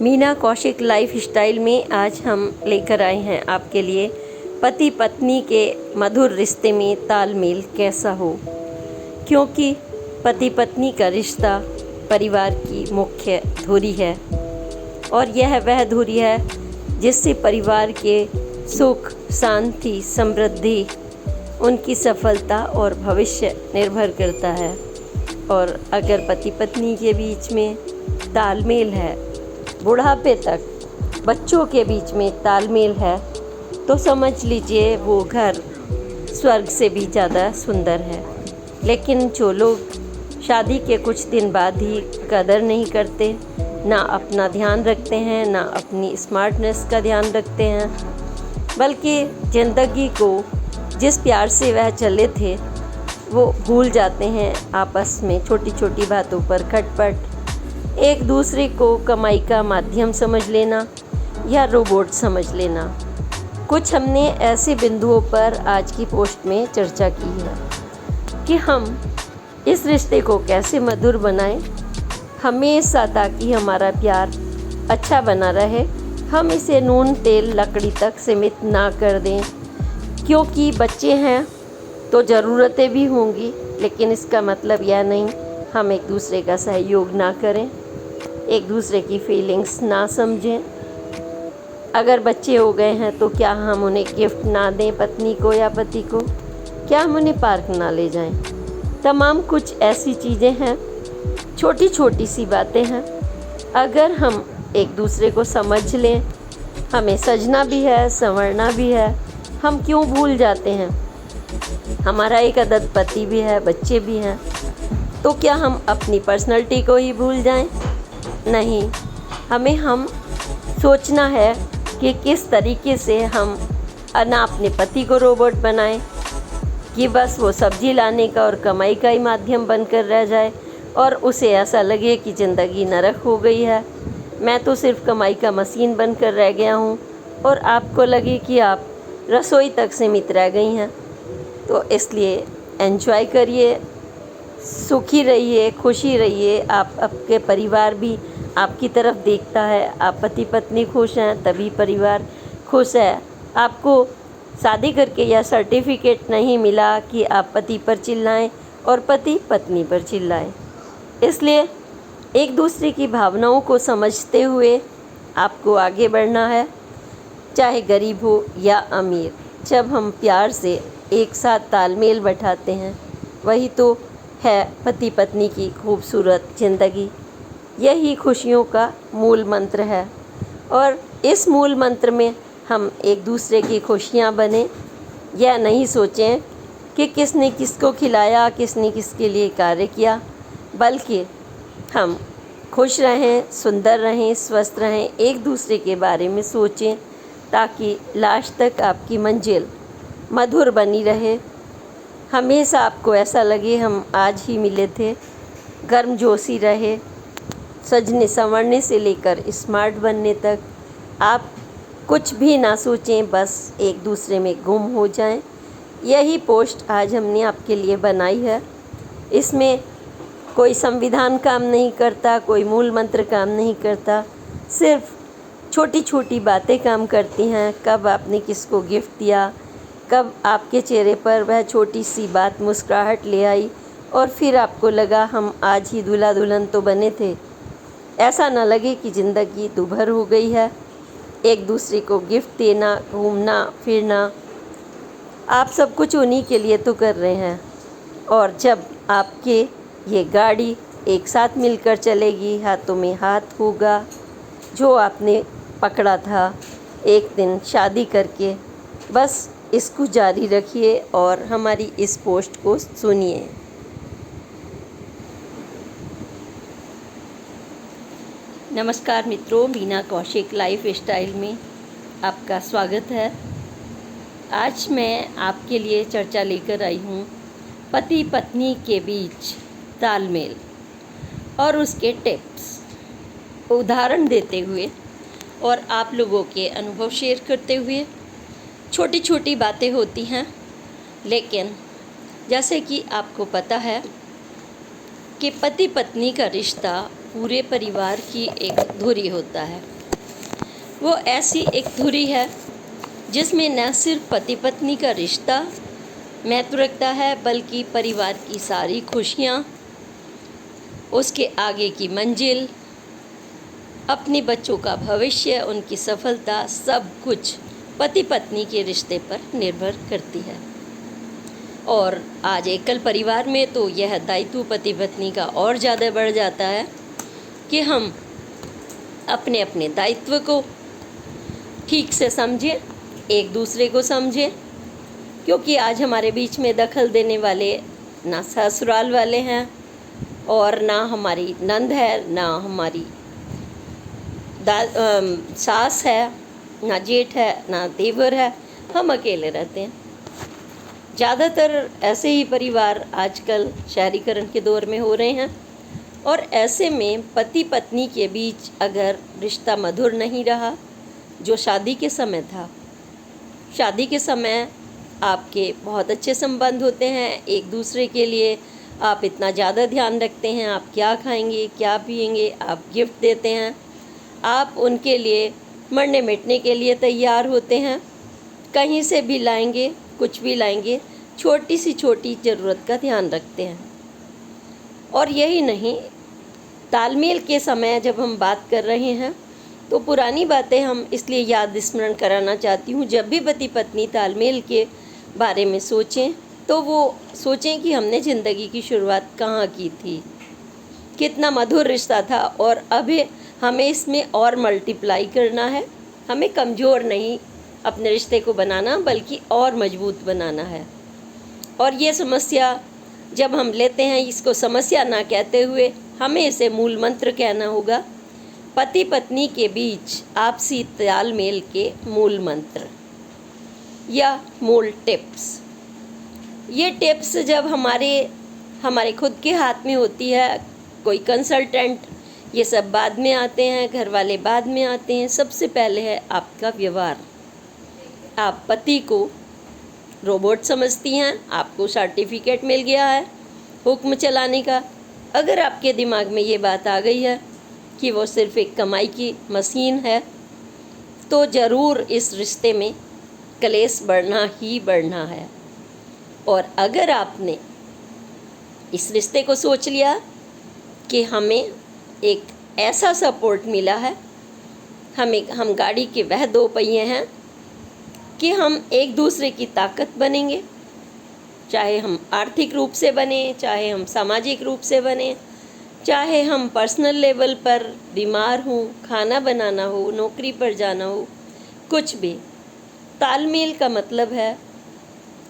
Meena Kaushik life style में आज हम लेकर आए हैं आपके लिए पति पत्नी के मधुर रिश्ते में तालमेल कैसा हो, क्योंकि पति पत्नी का रिश्ता परिवार की मुख्य धुरी है और यह वह धुरी है जिससे परिवार के सुख, शांति, समृद्धि, उनकी सफलता और भविष्य निर्भर करता है। और अगर पति पत्नी के बीच में तालमेल है, बुढ़ापे तक बच्चों के बीच में तालमेल है, तो समझ लीजिए वो घर स्वर्ग से भी ज़्यादा सुंदर है। लेकिन जो लोग शादी के कुछ दिन बाद ही कदर नहीं करते, ना अपना ध्यान रखते हैं, ना अपनी स्मार्टनेस का ध्यान रखते हैं, बल्कि ज़िंदगी को जिस प्यार से वह चले थे वो भूल जाते हैं। आपस में छोटी छोटी बातों पर खटपट, एक दूसरे को कमाई का माध्यम समझ लेना या रोबोट समझ लेना। कुछ हमने ऐसे बिंदुओं पर आज की पोस्ट में चर्चा की है कि हम इस रिश्ते को कैसे मधुर बनाएं हमेशा, ताकि हमारा प्यार अच्छा बना रहे। हम इसे नून तेल लकड़ी तक सीमित ना कर दें, क्योंकि बच्चे हैं तो ज़रूरतें भी होंगी, लेकिन इसका मतलब यह नहीं हम एक दूसरे का सहयोग ना करें, एक दूसरे की फीलिंग्स ना समझें। अगर बच्चे हो गए हैं तो क्या हम उन्हें गिफ्ट ना दें, पत्नी को या पति को? क्या हम उन्हें पार्क ना ले जाएं? तमाम कुछ ऐसी चीज़ें हैं, छोटी छोटी सी बातें हैं। अगर हम एक दूसरे को समझ लें, हमें सजना भी है, संवरना भी है, हम क्यों भूल जाते हैं? हमारा एक अदद पति भी है, बच्चे भी हैं, तो क्या हम अपनी पर्सनैलिटी को ही भूल जाएं? नहीं, हम सोचना है कि किस तरीके से हम ना अपने पति को रोबोट बनाएं कि बस वो सब्जी लाने का और कमाई का ही माध्यम बनकर रह जाए और उसे ऐसा लगे कि ज़िंदगी नरक हो गई है, मैं तो सिर्फ कमाई का मशीन बनकर रह गया हूँ, और आपको लगे कि आप रसोई तक सीमित रह गई हैं। तो इसलिए एंजॉय करिए, सुखी रहिए, खुशी रहिए। आपके परिवार भी आपकी तरफ देखता है। आप पति पत्नी खुश हैं तभी परिवार खुश है। आपको शादी करके यह सर्टिफिकेट नहीं मिला कि आप पति पर चिल्लाएं और पति पत्नी पर चिल्लाएं। इसलिए एक दूसरे की भावनाओं को समझते हुए आपको आगे बढ़ना है, चाहे गरीब हो या अमीर। जब हम प्यार से एक साथ तालमेल बैठाते हैं, वही तो है पति पत्नी की खूबसूरत ज़िंदगी। यही खुशियों का मूल मंत्र है, और इस मूल मंत्र में हम एक दूसरे की खुशियाँ बने। यह नहीं सोचें कि किसने किसको खिलाया, किसने किसके लिए कार्य किया, बल्कि हम खुश रहें, सुंदर रहें, स्वस्थ रहें, एक दूसरे के बारे में सोचें, ताकि लास्ट तक आपकी मंजिल मधुर बनी रहे। हमेशा आपको ऐसा लगे हम आज ही मिले थे। गर्मजोशी रहे, सजने संवरने से लेकर स्मार्ट बनने तक। आप कुछ भी ना सोचें, बस एक दूसरे में गुम हो जाएं। यही पोस्ट आज हमने आपके लिए बनाई है। इसमें कोई संविधान काम नहीं करता, कोई मूल मंत्र काम नहीं करता, सिर्फ छोटी छोटी बातें काम करती हैं। कब आपने किसको गिफ्ट दिया, कब आपके चेहरे पर वह छोटी सी बात मुस्कुराहट ले आई, और फिर आपको लगा हम आज ही दूल्हा दुल्हन तो बने थे। ऐसा ना लगे कि ज़िंदगी दुभर हो गई है। एक दूसरे को गिफ्ट देना, घूमना फिरना, आप सब कुछ उन्हीं के लिए तो कर रहे हैं। और जब आपके ये गाड़ी एक साथ मिलकर चलेगी, हाथों में हाथ होगा, जो आपने पकड़ा था एक दिन शादी करके, बस इसको जारी रखिए और हमारी इस पोस्ट को सुनिए। नमस्कार मित्रों, मीना कौशिक लाइफ स्टाइल में आपका स्वागत है। आज मैं आपके लिए चर्चा लेकर आई हूँ पति पत्नी के बीच तालमेल और उसके टिप्स, उदाहरण देते हुए और आप लोगों के अनुभव शेयर करते हुए। छोटी छोटी बातें होती हैं, लेकिन जैसे कि आपको पता है कि पति पत्नी का रिश्ता पूरे परिवार की एक धुरी होता है। वो ऐसी एक धुरी है जिसमें न सिर्फ पति पत्नी का रिश्ता महत्व रखता है, बल्कि परिवार की सारी खुशियाँ, उसके आगे की मंजिल, अपने बच्चों का भविष्य, उनकी सफलता, सब कुछ पति पत्नी के रिश्ते पर निर्भर करती है। और आज एकल परिवार में तो यह दायित्व पति पत्नी का और ज़्यादा बढ़ जाता है कि हम अपने अपने दायित्व को ठीक से समझें, एक दूसरे को समझें, क्योंकि आज हमारे बीच में दखल देने वाले ना ससुराल वाले हैं और ना हमारी नंद है, ना हमारी सास है, ना जेठ है, ना देवर है। हम अकेले रहते हैं। ज़्यादातर ऐसे ही परिवार आजकल शहरीकरण के दौर में हो रहे हैं, और ऐसे में पति पत्नी के बीच अगर रिश्ता मधुर नहीं रहा जो शादी के समय था। शादी के समय आपके बहुत अच्छे संबंध होते हैं, एक दूसरे के लिए आप इतना ज़्यादा ध्यान रखते हैं, आप क्या खाएंगे, क्या पिएंगे, आप गिफ्ट देते हैं, आप उनके लिए मरने मिटने के लिए तैयार होते हैं, कहीं से भी लाएंगे, कुछ भी लाएंगे, छोटी सी छोटी ज़रूरत का ध्यान रखते हैं। और यही नहीं, तालमेल के समय जब हम बात कर रहे हैं तो पुरानी बातें हम इसलिए याद स्मरण कराना चाहती हूँ। जब भी पति पत्नी तालमेल के बारे में सोचें तो वो सोचें कि हमने ज़िंदगी की शुरुआत कहाँ की थी, कितना मधुर रिश्ता था, और अभी हमें इसमें और मल्टीप्लाई करना है। हमें कमज़ोर नहीं अपने रिश्ते को बनाना, बल्कि और मजबूत बनाना है। और ये समस्या जब हम लेते हैं, इसको समस्या ना कहते हुए हमें इसे मूल मंत्र कहना होगा। पति पत्नी के बीच आपसी तालमेल के मूल मंत्र या मूल टिप्स। ये टिप्स जब हमारे खुद के हाथ में होती है, कोई कंसल्टेंट, ये सब बाद में आते हैं, घर वाले बाद में आते हैं। सबसे पहले है आपका व्यवहार। आप पति को रोबोट समझती हैं, आपको सर्टिफिकेट मिल गया है हुक्म चलाने का। अगर आपके दिमाग में ये बात आ गई है कि वो सिर्फ एक कमाई की मशीन है, तो ज़रूर इस रिश्ते में कलेश बढ़ना ही बढ़ना है। और अगर आपने इस रिश्ते को सोच लिया कि हमें एक ऐसा सपोर्ट मिला है, हम गाड़ी के वह दो पहिए हैं कि हम एक दूसरे की ताकत बनेंगे, चाहे हम आर्थिक रूप से बने, चाहे हम सामाजिक रूप से बने, चाहे हम पर्सनल लेवल पर बीमार हों, खाना बनाना हो, नौकरी पर जाना हो, कुछ भी। तालमेल का मतलब है,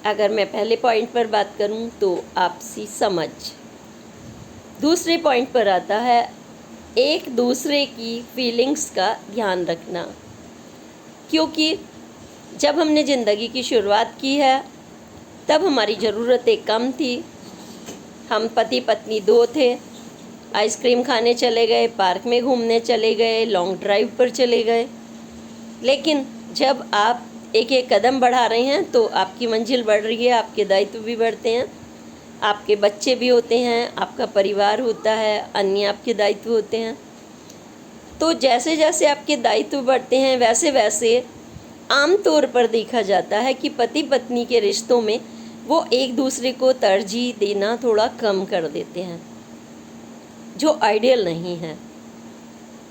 अगर मैं पहले पॉइंट पर बात करूं तो आपसी समझ। दूसरे पॉइंट पर आता है एक दूसरे की फीलिंग्स का ध्यान रखना, क्योंकि जब हमने ज़िंदगी की शुरुआत की है तब हमारी ज़रूरतें कम थी। हम पति पत्नी दो थे, आइसक्रीम खाने चले गए, पार्क में घूमने चले गए, लॉन्ग ड्राइव पर चले गए। लेकिन जब आप एक एक कदम बढ़ा रहे हैं तो आपकी मंजिल बढ़ रही है, आपके दायित्व भी बढ़ते हैं, आपके बच्चे भी होते हैं, आपका परिवार होता है, अन्य आपके दायित्व होते हैं। तो जैसे जैसे आपके दायित्व बढ़ते हैं वैसे वैसे आमतौर पर देखा जाता है कि पति पत्नी के रिश्तों में वो एक दूसरे को तरजीह देना थोड़ा कम कर देते हैं, जो आइडियल नहीं है।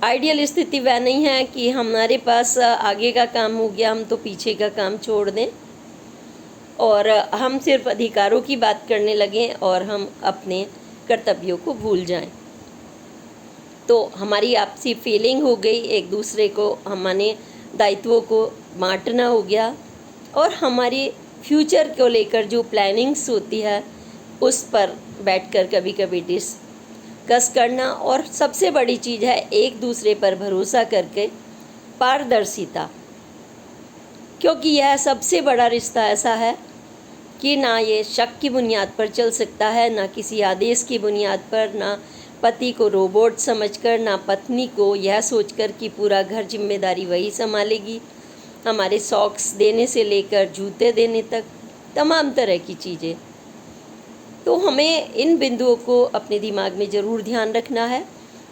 आइडियल स्थिति वह नहीं है कि हमारे पास आगे का काम हो गया, हम तो पीछे का काम छोड़ दें और हम सिर्फ अधिकारों की बात करने लगें और हम अपने कर्तव्यों को भूल जाएं। तो हमारी आपसी फीलिंग हो गई, एक दूसरे को हमारे दायित्वों को बांटना हो गया, और हमारी फ्यूचर को लेकर जो प्लानिंग्स होती है उस पर बैठकर कभी कभी डिस्कस करना। और सबसे बड़ी चीज़ है एक दूसरे पर भरोसा करके पारदर्शिता, क्योंकि यह सबसे बड़ा रिश्ता ऐसा है कि ना ये शक की बुनियाद पर चल सकता है, ना किसी आदेश की बुनियाद पर, ना पति को रोबोट समझकर, ना पत्नी को यह सोचकर कि पूरा घर जिम्मेदारी वही संभालेगी। हमारे सॉक्स देने से लेकर जूते देने तक तमाम तरह की चीज़ें। तो हमें इन बिंदुओं को अपने दिमाग में ज़रूर ध्यान रखना है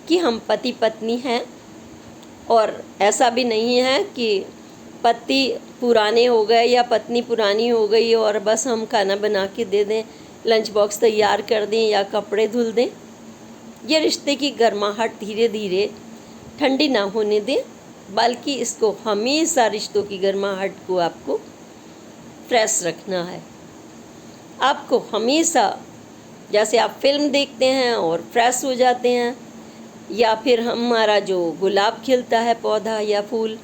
कि हम पति पत्नी हैं, और ऐसा भी नहीं है कि पति पुराने हो गए या पत्नी पुरानी हो गई और बस हम खाना बना के दे दें, लंच बॉक्स तैयार कर दें या कपड़े धुल दें। ये रिश्ते की गर्माहट धीरे धीरे ठंडी ना होने दें, बल्कि इसको हमेशा रिश्तों की गर्माहट को आपको फ्रेश रखना है। आपको हमेशा, जैसे आप फिल्म देखते हैं और फ्रेश हो जाते हैं, या फिर हमारा जो गुलाब खिलता है पौधा या फूल,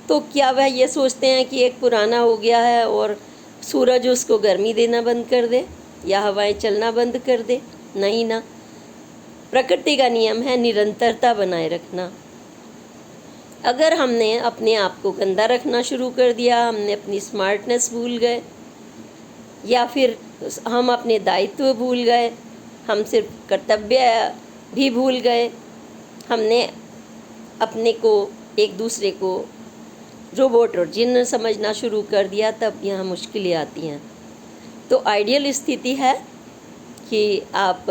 तो क्या वह ये सोचते हैं कि एक पुराना हो गया है और सूरज उसको गर्मी देना बंद कर दे या हवाएं चलना बंद कर दे? नहीं ना। प्रकृति का नियम है निरंतरता बनाए रखना। अगर हमने अपने आप को गंदा रखना शुरू कर दिया, हमने अपनी स्मार्टनेस भूल गए, या फिर हम अपने दायित्व भूल गए, हम सिर्फ कर्तव्य भी भूल गए, हमने अपने को एक दूसरे को रोबोट और जिन्न समझना शुरू कर दिया, तब यहाँ मुश्किलें आती हैं। तो आइडियल स्थिति है कि आप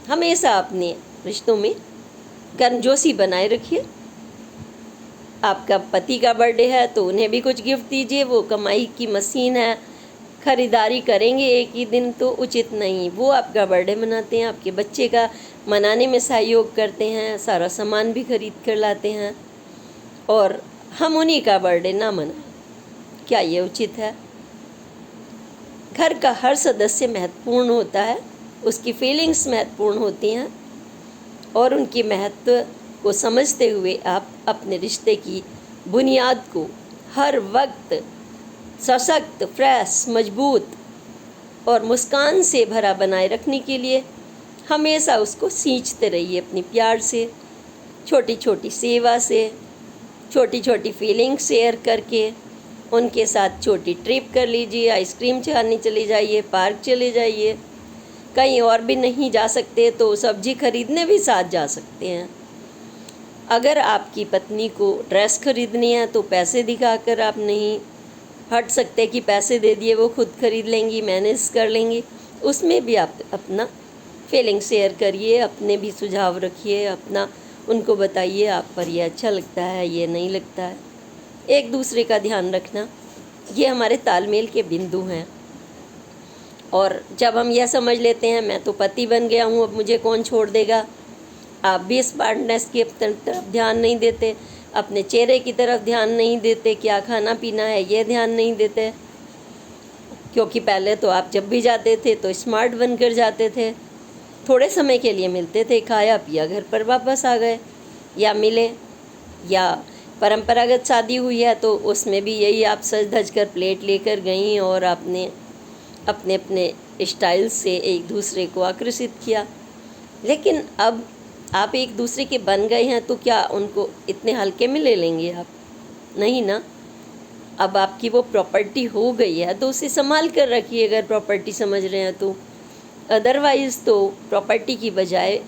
हमेशा अपने रिश्तों में गर्मजोशी बनाए रखिए। आपका पति का बर्थडे है तो उन्हें भी कुछ गिफ्ट दीजिए। वो कमाई की मशीन है, ख़रीदारी करेंगे एक ही दिन तो उचित नहीं। वो आपका बर्थडे मनाते हैं, आपके बच्चे का मनाने में सहयोग करते हैं, सारा सामान भी खरीद कर लाते हैं, और हम उन्हीं का बर्थडे ना मनाएं। क्या ये उचित है? घर का हर सदस्य महत्वपूर्ण होता है, उसकी फीलिंग्स महत्वपूर्ण होती हैं, और उनके महत्व को समझते हुए आप अपने रिश्ते की बुनियाद को हर वक्त सशक्त, फ्रेश, मजबूत और मुस्कान से भरा बनाए रखने के लिए हमेशा उसको सींचते रहिए अपनी प्यार से, छोटी छोटी सेवा से, छोटी छोटी फीलिंग शेयर करके। उनके साथ छोटी ट्रिप कर लीजिए, आइसक्रीम खाने चले जाइए, पार्क चले जाइए, कहीं और भी नहीं जा सकते तो सब्जी खरीदने भी साथ जा सकते हैं। अगर आपकी पत्नी को ड्रेस खरीदनी है तो पैसे दिखाकर आप नहीं हट सकते कि पैसे दे दिए वो खुद खरीद लेंगी, मैनेज कर लेंगी। उसमें भी आप अपना फीलिंग शेयर करिए, अपने भी सुझाव रखिए, अपना उनको बताइए आप पर ये अच्छा लगता है, ये नहीं लगता है। एक दूसरे का ध्यान रखना, ये हमारे तालमेल के बिंदु हैं। और जब हम यह समझ लेते हैं मैं तो पति बन गया हूँ, अब मुझे कौन छोड़ देगा, आप भी स्मार्टनेस की तरफ ध्यान नहीं देते, अपने चेहरे की तरफ ध्यान नहीं देते, क्या खाना पीना है ये ध्यान नहीं देते, क्योंकि पहले तो आप जब भी जाते थे तो स्मार्ट बनकर जाते थे, थोड़े समय के लिए मिलते थे, खाया पिया घर पर वापस आ गए, या मिले, या परंपरागत शादी हुई है तो उसमें भी यही आप सज धज कर प्लेट लेकर गई और आपने अपने अपने स्टाइल से एक दूसरे को आकर्षित किया। लेकिन अब आप एक दूसरे के बन गए हैं तो क्या उनको इतने हल्के में ले लेंगे आप? नहीं ना। अब आपकी वो प्रॉपर्टी हो गई है तो उसे संभाल कर रखिए, अगर प्रॉपर्टी समझ रहे हैं तो। अदरवाइज़ तो प्रॉपर्टी की बजाय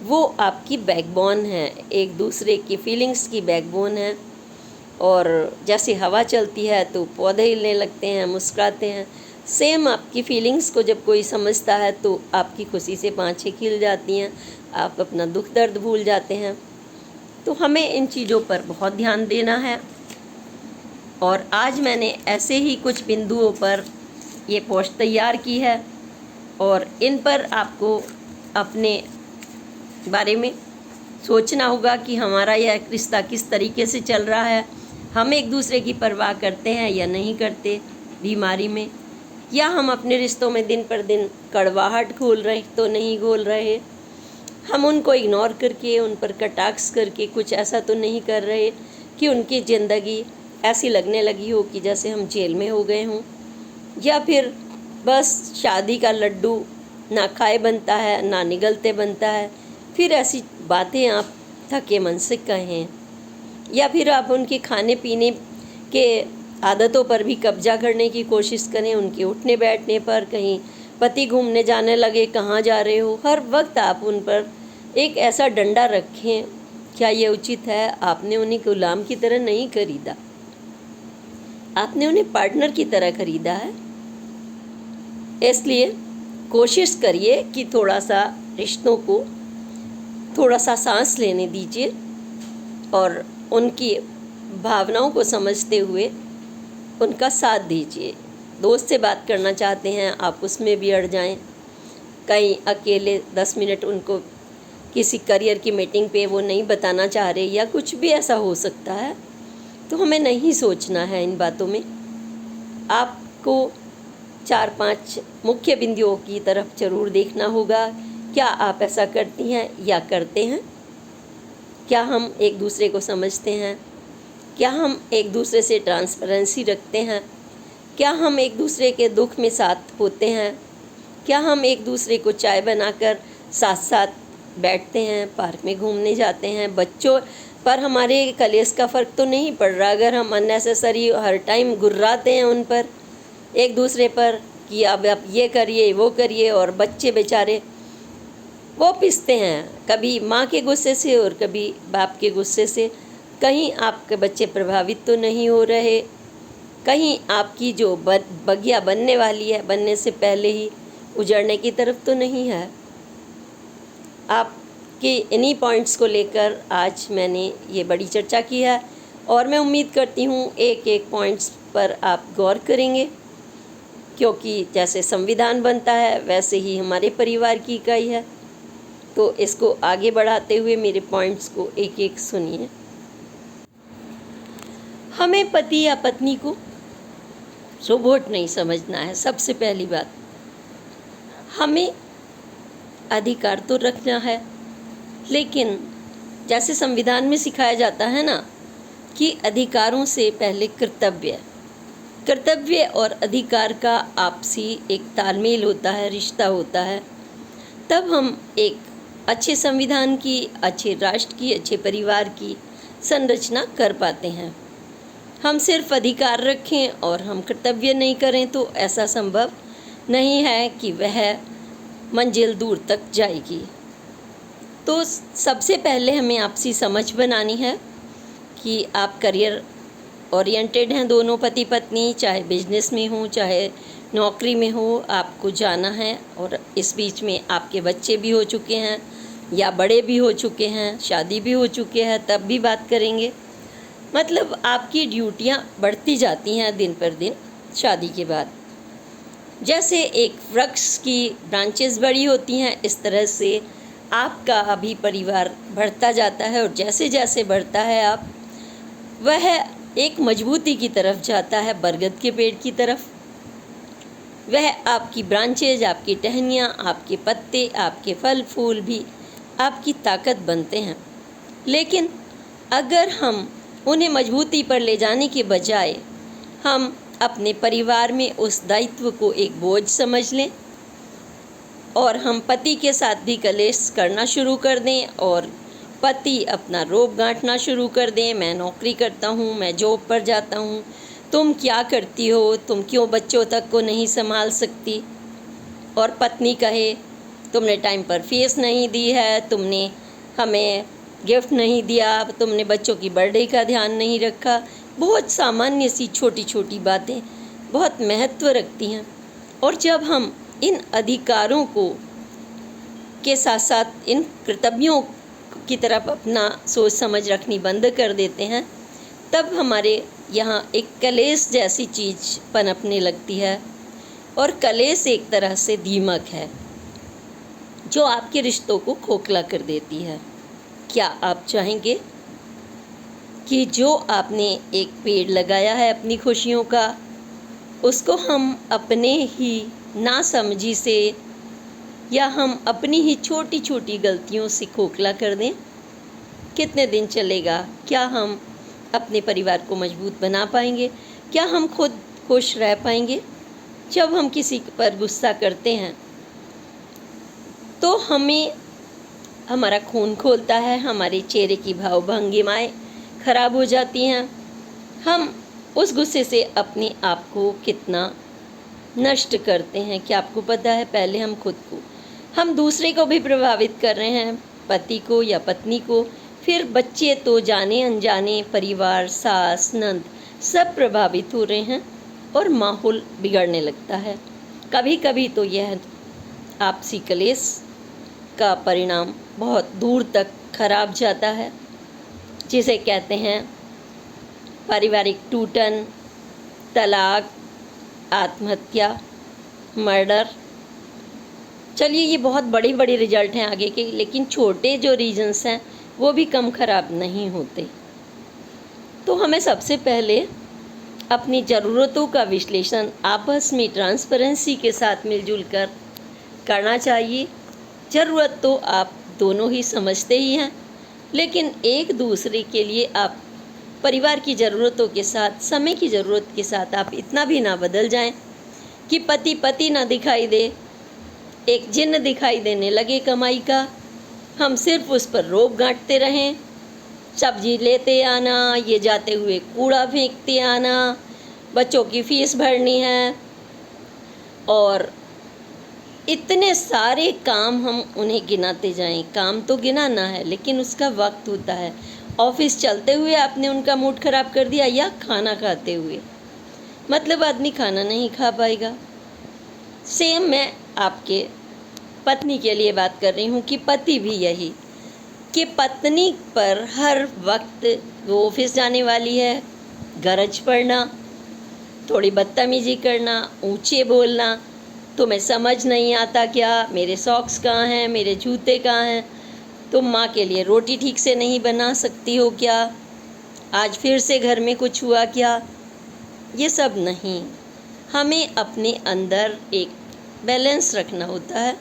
वो आपकी बैकबोन है, एक दूसरे की फीलिंग्स की बैकबोन है। और जैसे हवा चलती है तो पौधे हिलने लगते हैं, मुस्कुराते हैं, सेम आपकी फीलिंग्स को जब कोई समझता है तो आपकी खुशी से पाँछें खिल जाती हैं, आप अपना दुख दर्द भूल जाते हैं। तो हमें इन चीज़ों पर बहुत ध्यान देना है। और आज मैंने ऐसे ही कुछ बिंदुओं पर ये पोस्ट तैयार की है, और इन पर आपको अपने बारे में सोचना होगा कि हमारा यह रिश्ता किस तरीके से चल रहा है, हम एक दूसरे की परवाह करते हैं या नहीं करते बीमारी में, या हम अपने रिश्तों में दिन पर दिन कड़वाहट घोल रहे तो नहीं घोल रहे, हम उनको इग्नोर करके, उन पर कटाक्ष करके कुछ ऐसा तो नहीं कर रहे कि उनकी ज़िंदगी ऐसी लगने लगी हो कि जैसे हम जेल में हो गए हों, या फिर बस शादी का लड्डू ना खाए बनता है ना निगलते बनता है। फिर ऐसी बातें आप थके मन से कहें, या फिर आप उनके खाने पीने के आदतों पर भी कब्जा करने की कोशिश करें, उनके उठने बैठने पर। कहीं पति घूमने जाने लगे, कहाँ जा रहे हो, हर वक्त आप उन पर एक ऐसा डंडा रखें, क्या ये उचित है? आपने उन्हें गुलाम की तरह नहीं खरीदा, आपने उन्हें पार्टनर की तरह खरीदा है। इसलिए कोशिश करिए कि थोड़ा सा रिश्तों को थोड़ा सा सांस लेने दीजिए और उनकी भावनाओं को समझते हुए उनका साथ दीजिए। दोस्त से बात करना चाहते हैं आप, उसमें भी अड़ जाएं। कहीं अकेले 10 मिनट उनको किसी करियर की मीटिंग पे वो नहीं बताना चाह रहे या कुछ भी ऐसा हो सकता है, तो हमें नहीं सोचना है इन बातों में। आपको 4-5 मुख्य बिंदुओं की तरफ ज़रूर देखना होगा। क्या आप ऐसा करती हैं या करते हैं? क्या हम एक दूसरे को समझते हैं? क्या हम एक दूसरे से ट्रांसपेरेंसी रखते हैं? क्या हम एक दूसरे के दुख में साथ होते हैं? क्या हम एक दूसरे को चाय बनाकर साथ साथ बैठते हैं, पार्क में घूमने जाते हैं? बच्चों पर हमारे कलेश का फ़र्क तो नहीं पड़ रहा अगर हम अननेसेसरी हर टाइम गुर्राते हैं उन पर, एक दूसरे पर कि अब आप ये करिए वो करिए, और बच्चे बेचारे वो पिसते हैं, कभी माँ के गुस्से से और कभी बाप के गुस्से से। कहीं आपके बच्चे प्रभावित तो नहीं हो रहे, कहीं आपकी जो बगिया बनने वाली है बनने से पहले ही उजड़ने की तरफ तो नहीं है। आपके इन्हीं पॉइंट्स को लेकर आज मैंने ये बड़ी चर्चा की है और मैं उम्मीद करती हूँ एक एक पॉइंट्स पर आप गौर करेंगे, क्योंकि जैसे संविधान बनता है वैसे ही हमारे परिवार की इकाई है। तो इसको आगे बढ़ाते हुए मेरे पॉइंट्स को एक एक सुनिए। हमें पति या पत्नी को रोबोट नहीं समझना है। सबसे पहली बात, हमें अधिकार तो रखना है, लेकिन जैसे संविधान में सिखाया जाता है ना कि अधिकारों से पहले कर्तव्य और अधिकार का आपसी एक तालमेल होता है, रिश्ता होता है। तब हम एक अच्छे संविधान की, अच्छे राष्ट्र की, अच्छे परिवार की संरचना कर पाते हैं। हम सिर्फ अधिकार रखें और हम कर्तव्य नहीं करें तो ऐसा संभव नहीं है कि वह मंजिल दूर तक जाएगी। तो सबसे पहले हमें आपसी समझ बनानी है कि आप करियर ओरिएंटेड हैं दोनों पति पत्नी, चाहे बिजनेस में हो चाहे नौकरी में हो, आपको जाना है। और इस बीच में आपके बच्चे भी हो चुके हैं या बड़े भी हो चुके हैं, शादी भी हो चुके हैं, तब भी बात करेंगे। मतलब आपकी ड्यूटियाँ बढ़ती जाती हैं दिन पर दिन शादी के बाद। जैसे एक वृक्ष की ब्रांचेस बड़ी होती हैं, इस तरह से आपका अभी परिवार बढ़ता जाता है और जैसे जैसे बढ़ता है आप, वह एक मजबूती की तरफ जाता है, बरगद के पेड़ की तरफ। वह आपकी ब्रांचेज, आपकी टहनियाँ, आपके पत्ते, आपके फल फूल भी आपकी ताकत बनते हैं। लेकिन अगर हम उन्हें मजबूती पर ले जाने के बजाय हम अपने परिवार में उस दायित्व को एक बोझ समझ लें और हम पति के साथ भी कलेश करना शुरू कर दें और पति अपना रोब गांठना शुरू कर दें, मैं नौकरी करता हूँ, मैं जॉब पर जाता हूँ, तुम क्या करती हो, तुम क्यों बच्चों तक को नहीं संभाल सकती, और पत्नी कहे तुमने टाइम पर फीस नहीं दी है, तुमने हमें गिफ्ट नहीं दिया, तुमने बच्चों की बर्थडे का ध्यान नहीं रखा। बहुत सामान्य सी छोटी छोटी बातें बहुत महत्व रखती हैं। और जब हम इन अधिकारों को के साथ साथ इन कर्तव्यों की तरफ अपना सोच समझ रखनी बंद कर देते हैं, तब हमारे यहाँ एक कलेश जैसी चीज़ पनपने लगती है। और कलेश एक तरह से दीमक है जो आपके रिश्तों को खोखला कर देती है। क्या आप चाहेंगे कि जो आपने एक पेड़ लगाया है अपनी खुशियों का, उसको हम अपने ही नासमझी से या हम अपनी ही छोटी छोटी गलतियों से खोखला कर दें? कितने दिन चलेगा? क्या हम अपने परिवार को मजबूत बना पाएंगे? क्या हम खुद खुश रह पाएंगे? जब हम किसी पर गुस्सा करते हैं तो हमें हमारा खून खोलता है, हमारे चेहरे की भाव भंगिमाएँ खराब हो जाती हैं। हम उस गुस्से से अपने आप को कितना नष्ट करते हैं, क्या आपको पता है? पहले हम खुद को, हम दूसरे को भी प्रभावित कर रहे हैं, पति को या पत्नी को, फिर बच्चे तो जाने अनजाने, परिवार, सास नंद सब प्रभावित हो रहे हैं और माहौल बिगड़ने लगता है। कभी कभी तो यह आपसी कलेश का परिणाम बहुत दूर तक खराब जाता है, जिसे कहते हैं पारिवारिक टूटन, तलाक, आत्महत्या, मर्डर। चलिए, ये बहुत बड़ी बड़ी रिजल्ट हैं आगे के, लेकिन छोटे जो रीजंस हैं वो भी कम खराब नहीं होते। तो हमें सबसे पहले अपनी ज़रूरतों का विश्लेषण आपस में ट्रांसपेरेंसी के साथ मिलजुल कर करना चाहिए। ज़रूरत तो आप दोनों ही समझते ही हैं, लेकिन एक दूसरे के लिए आप परिवार की ज़रूरतों के साथ, समय की ज़रूरत के साथ आप इतना भी ना बदल जाएं कि पति पति ना दिखाई दे, एक जिन्न दिखाई देने लगे कमाई का। हम सिर्फ उस पर रोब गांठते रहें, सब्जी लेते आना, ये जाते हुए कूड़ा फेंकते आना, बच्चों की फीस भरनी है, और इतने सारे काम हम उन्हें गिनाते जाएं। काम तो गिनाना है, लेकिन उसका वक्त होता है। ऑफिस चलते हुए आपने उनका मूड ख़राब कर दिया, या खाना खाते हुए, मतलब आदमी खाना नहीं खा पाएगा। सेम मैं आपके पत्नी के लिए बात कर रही हूँ कि पति भी यही, कि पत्नी पर हर वक्त वो ऑफिस जाने वाली है, गरज पड़ना, थोड़ी बदतमीजी करना, ऊंचे बोलना, तुम्हें समझ नहीं आता क्या, मेरे सॉक्स कहाँ हैं, मेरे जूते कहाँ हैं, तुम माँ के लिए रोटी ठीक से नहीं बना सकती हो क्या, आज फिर से घर में कुछ हुआ क्या। ये सब नहीं, हमें अपने अंदर एक बैलेंस रखना होता है,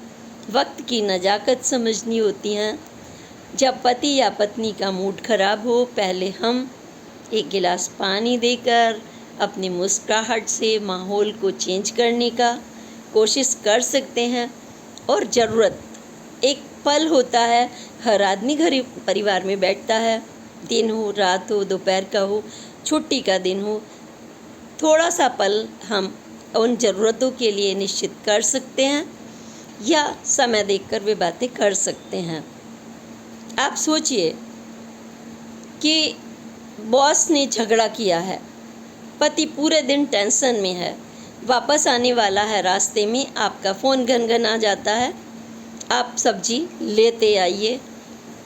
वक्त की नज़ाकत समझनी होती है। जब पति या पत्नी का मूड ख़राब हो, पहले हम एक गिलास पानी देकर अपनी मुस्कुराहट से माहौल को चेंज करने का कोशिश कर सकते हैं। और ज़रूरत एक पल होता है, हर आदमी घर परिवार में बैठता है, दिन हो, रात हो, दोपहर का हो, छुट्टी का दिन हो, थोड़ा सा पल हम उन ज़रूरतों के लिए निश्चित कर सकते हैं, या समय देखकर वे बातें कर सकते हैं। आप सोचिए कि बॉस ने झगड़ा किया है, पति पूरे दिन टेंशन में है, वापस आने वाला है, रास्ते में आपका फ़ोन घनघना जाता है, आप सब्जी लेते आइए,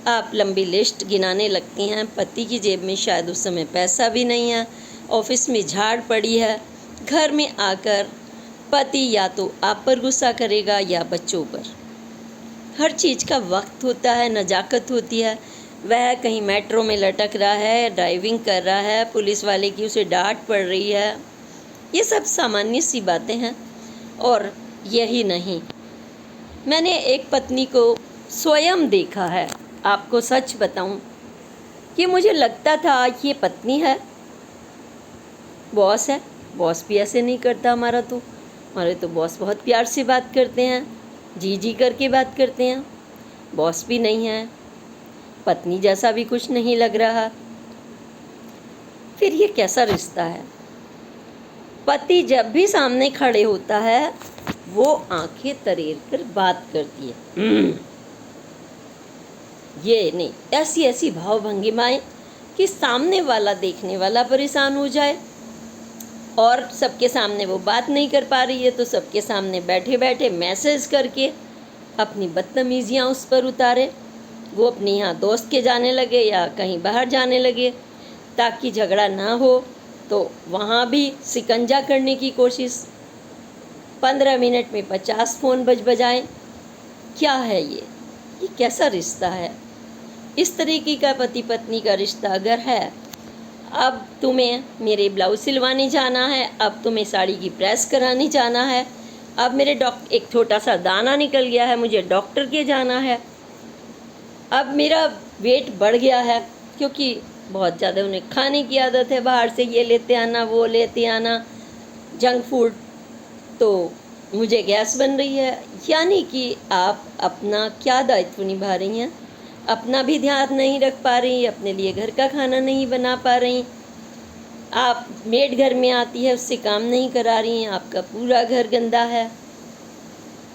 आप लंबी लिस्ट गिनाने लगती हैं, पति की जेब में शायद उस समय पैसा भी नहीं है, ऑफिस में झाड़ पड़ी है, घर में आकर पति या तो आप पर गुस्सा करेगा या बच्चों पर। हर चीज़ का वक्त होता है, नज़ाकत होती है। वह कहीं मेट्रो में लटक रहा है, ड्राइविंग कर रहा है, पुलिस वाले की उसे डांट पड़ रही है, ये सब सामान्य सी बातें हैं। और यही नहीं, मैंने एक पत्नी को स्वयं देखा है, आपको सच बताऊं कि मुझे लगता था ये पत्नी है, बॉस है, बॉस भी ऐसे नहीं करता हमारे तो बॉस बहुत प्यार से बात करते हैं, जी जी करके बात करते हैं, बॉस भी नहीं है, पत्नी जैसा भी कुछ नहीं लग रहा। फिर ये कैसा रिश्ता है? पति जब भी सामने खड़े होता है वो आंखें तरेर कर बात करती है, ये नहीं, ऐसी ऐसी भाव भंगिमाएं कि सामने वाला, देखने वाला परेशान हो जाए। और सबके सामने वो बात नहीं कर पा रही है तो सबके सामने बैठे बैठे मैसेज करके अपनी बदतमीजियाँ उस पर उतारे, वो अपने यहाँ दोस्त के जाने लगे या कहीं बाहर जाने लगे, ताकि झगड़ा ना हो तो वहाँ भी शिकंजा करने की कोशिश। 15 मिनट में 50 फ़ोन बजाएं। क्या है ये कैसा रिश्ता है? इस तरीके का पति पत्नी का रिश्ता अगर है, अब तुम्हें मेरे ब्लाउज सिलवाने जाना है, अब तुम्हें साड़ी की प्रेस कराने जाना है, अब मेरे एक छोटा सा दाना निकल गया है, मुझे डॉक्टर के जाना है, अब मेरा वेट बढ़ गया है क्योंकि बहुत ज़्यादा उन्हें खाने की आदत है, बाहर से ये लेते आना, वो लेते आना, जंक फूड, तो मुझे गैस बन रही है। यानी कि आप अपना क्या दायित्व निभा रही हैं, अपना भी ध्यान नहीं रख पा रही, अपने लिए घर का खाना नहीं बना पा रही, आप मेड घर में आती है उससे काम नहीं करा रही हैं, आपका पूरा घर गंदा है,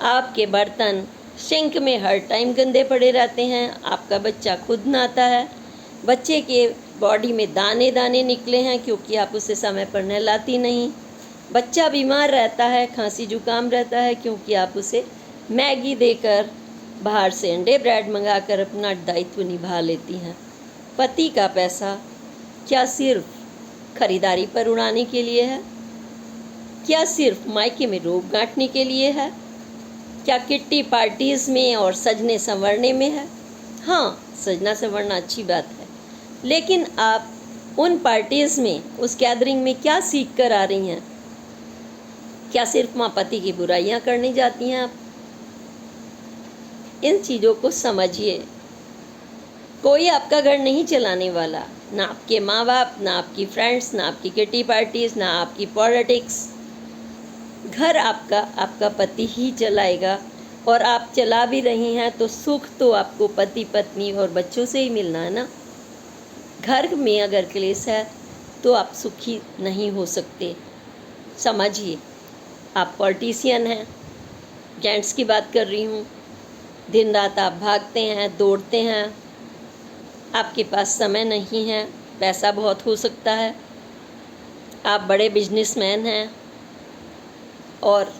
आपके बर्तन सिंक में हर टाइम गंदे पड़े रहते हैं, आपका बच्चा खुद नहाता है, बच्चे के बॉडी में दाने दाने निकले हैं क्योंकि आप उसे समय पर नहलाती नहीं, बच्चा बीमार रहता है, खांसी जुकाम रहता है क्योंकि आप उसे मैगी देकर बाहर से अंडे ब्रेड मंगाकर अपना दायित्व निभा लेती हैं। पति का पैसा क्या सिर्फ खरीदारी पर उड़ाने के लिए है? क्या सिर्फ मायके में रोब गांठने के लिए है? क्या किट्टी पार्टीज में और सजने संवरने में है? हाँ, सजना संवरना अच्छी बात है, लेकिन आप उन पार्टीज में, उस गैदरिंग में क्या सीख कर आ रही हैं? क्या सिर्फ माँ पति की बुराइयां करने जाती हैं आप? इन चीज़ों को समझिए। कोई आपका घर नहीं चलाने वाला, ना आपके माँ बाप, ना आपकी फ्रेंड्स, ना आपकी किटी पार्टीज, ना आपकी पॉलिटिक्स। घर आपका पति ही चलाएगा, और आप चला भी रही हैं तो सुख तो आपको पति पत्नी और बच्चों से ही मिलना है ना। घर में अगर क्लेश है तो आप सुखी नहीं हो सकते। समझिए, आप पॉलिटिशियन हैं, जेंट्स की बात कर रही हूँ। दिन रात आप भागते हैं, दौड़ते हैं, आपके पास समय नहीं है, पैसा बहुत हो सकता है, आप बड़े बिजनेसमैन हैं और